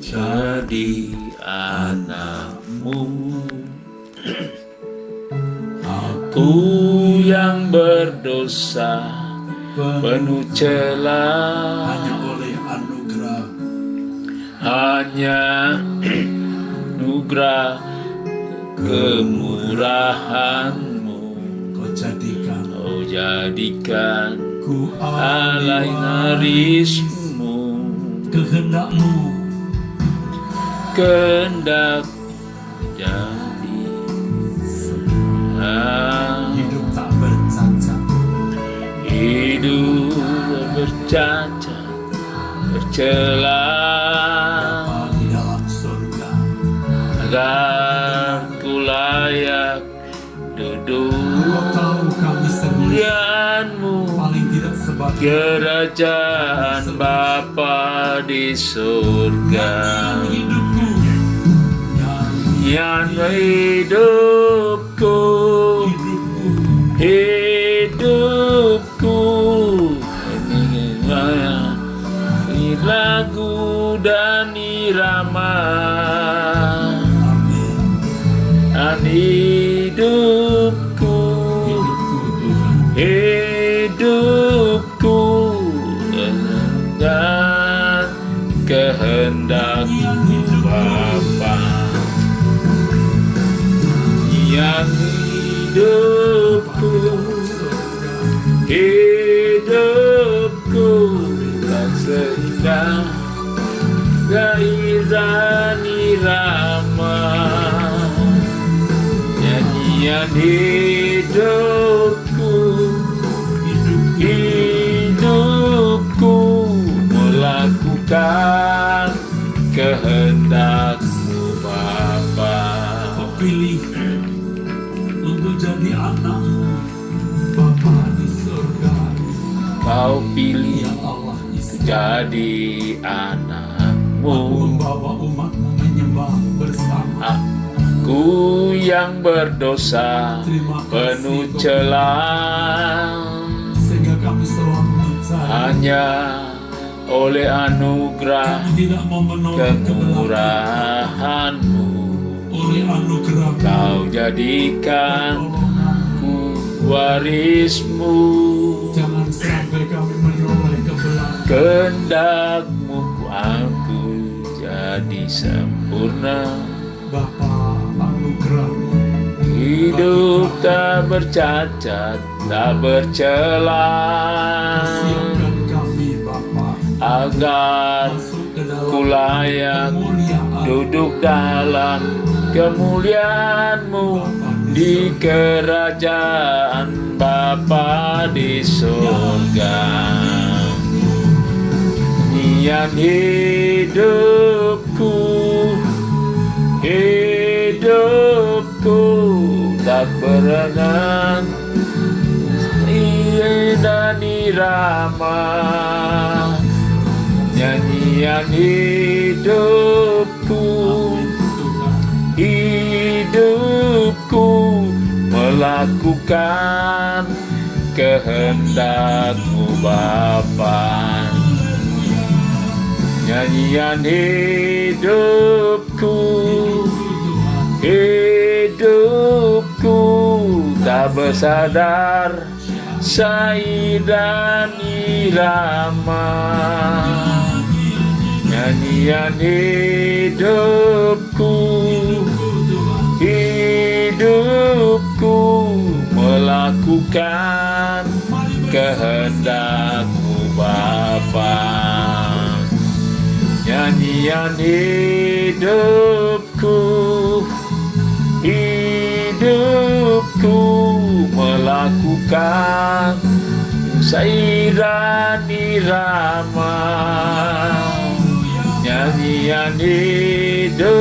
Jadi anakmu, aku yang berdosa, penuh celah, hanya oleh anugerah, hanya anugerah kemurahan-Mu, Kau jadikan ku alai naris-Mu, kehendak-Mu, kehendak jadi hidup tak bercacat, hidup bercacat bercela, dapat di dalam surga, agar ku layak duduk Kau tahu kami sendiri kemuliaan-Mu, paling tidak sebagai kerajaan Bapa di surga. hidupku, Yang hidupku, hidupku, ini lagu dan irama, dan hidupku, hidupku, dan kehendak Bapa. Yang hidupku, hidupku tak seindah gairah irama, nyanyian hidupku, hidupku melakukan kehendak-Mu Bapa. Kau pilih untuk jadi anak Bapa di surga. Kau pilih Ya Allah Isa. jadi Aku anak-Mu. membawa umat-Mu menyembah bersama. Aku yang berdosa Terima penuh kasih celah, sehingga kami selalu mencari. hanya oleh anugerah Kami tidak mau menolak kebenaran. kemurahan-Mu Oleh anugerah Kau jadikan ku waris-Mu. jangan sampai kami menoleh ke belakang. Kehendak-Mu aku jadi sempurna. Bapa, anugerah-Mu Hidup tak bercacat, tak bercela, siapkan kami Bapa agar masuk ke dalam ku layak kemuliaan duduk dalam kemuliaan-Mu di kerajaan Bapa di surga. Nyian hidupku tak berenang, dan irama. Nyanyian hidupku melakukan kehendak-Mu Bapa. Nyanyian hidupku tak bersadar syai dan irama. Nyanyian hidupku melakukan kehendak-Mu Bapa. Nyanyian hidupku melakukan syai dan irama. Nyanyian hidupku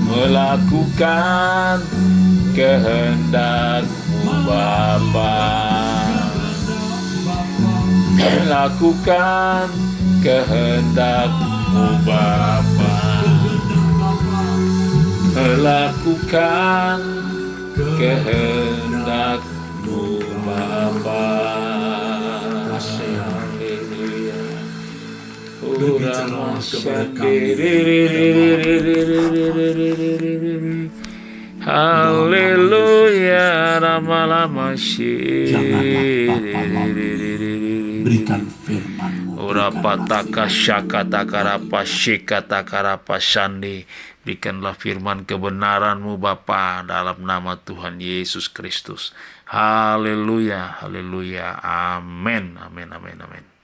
melakukan kehendak-Mu Bapa. Lakukan kehendak-Mu Bapa. Melakukan kehendak-Mu Bapa. Haleluya. Berbicara kepada kami. Haleluya. Lama-lama Berikan firman-Mu. Ora pataka syakata karapa syikata karapa sandi. Berikanlah firman kebenaran-Mu Bapa dalam nama Tuhan Yesus Kristus. Haleluya, haleluya, amin, amin, amin, amin.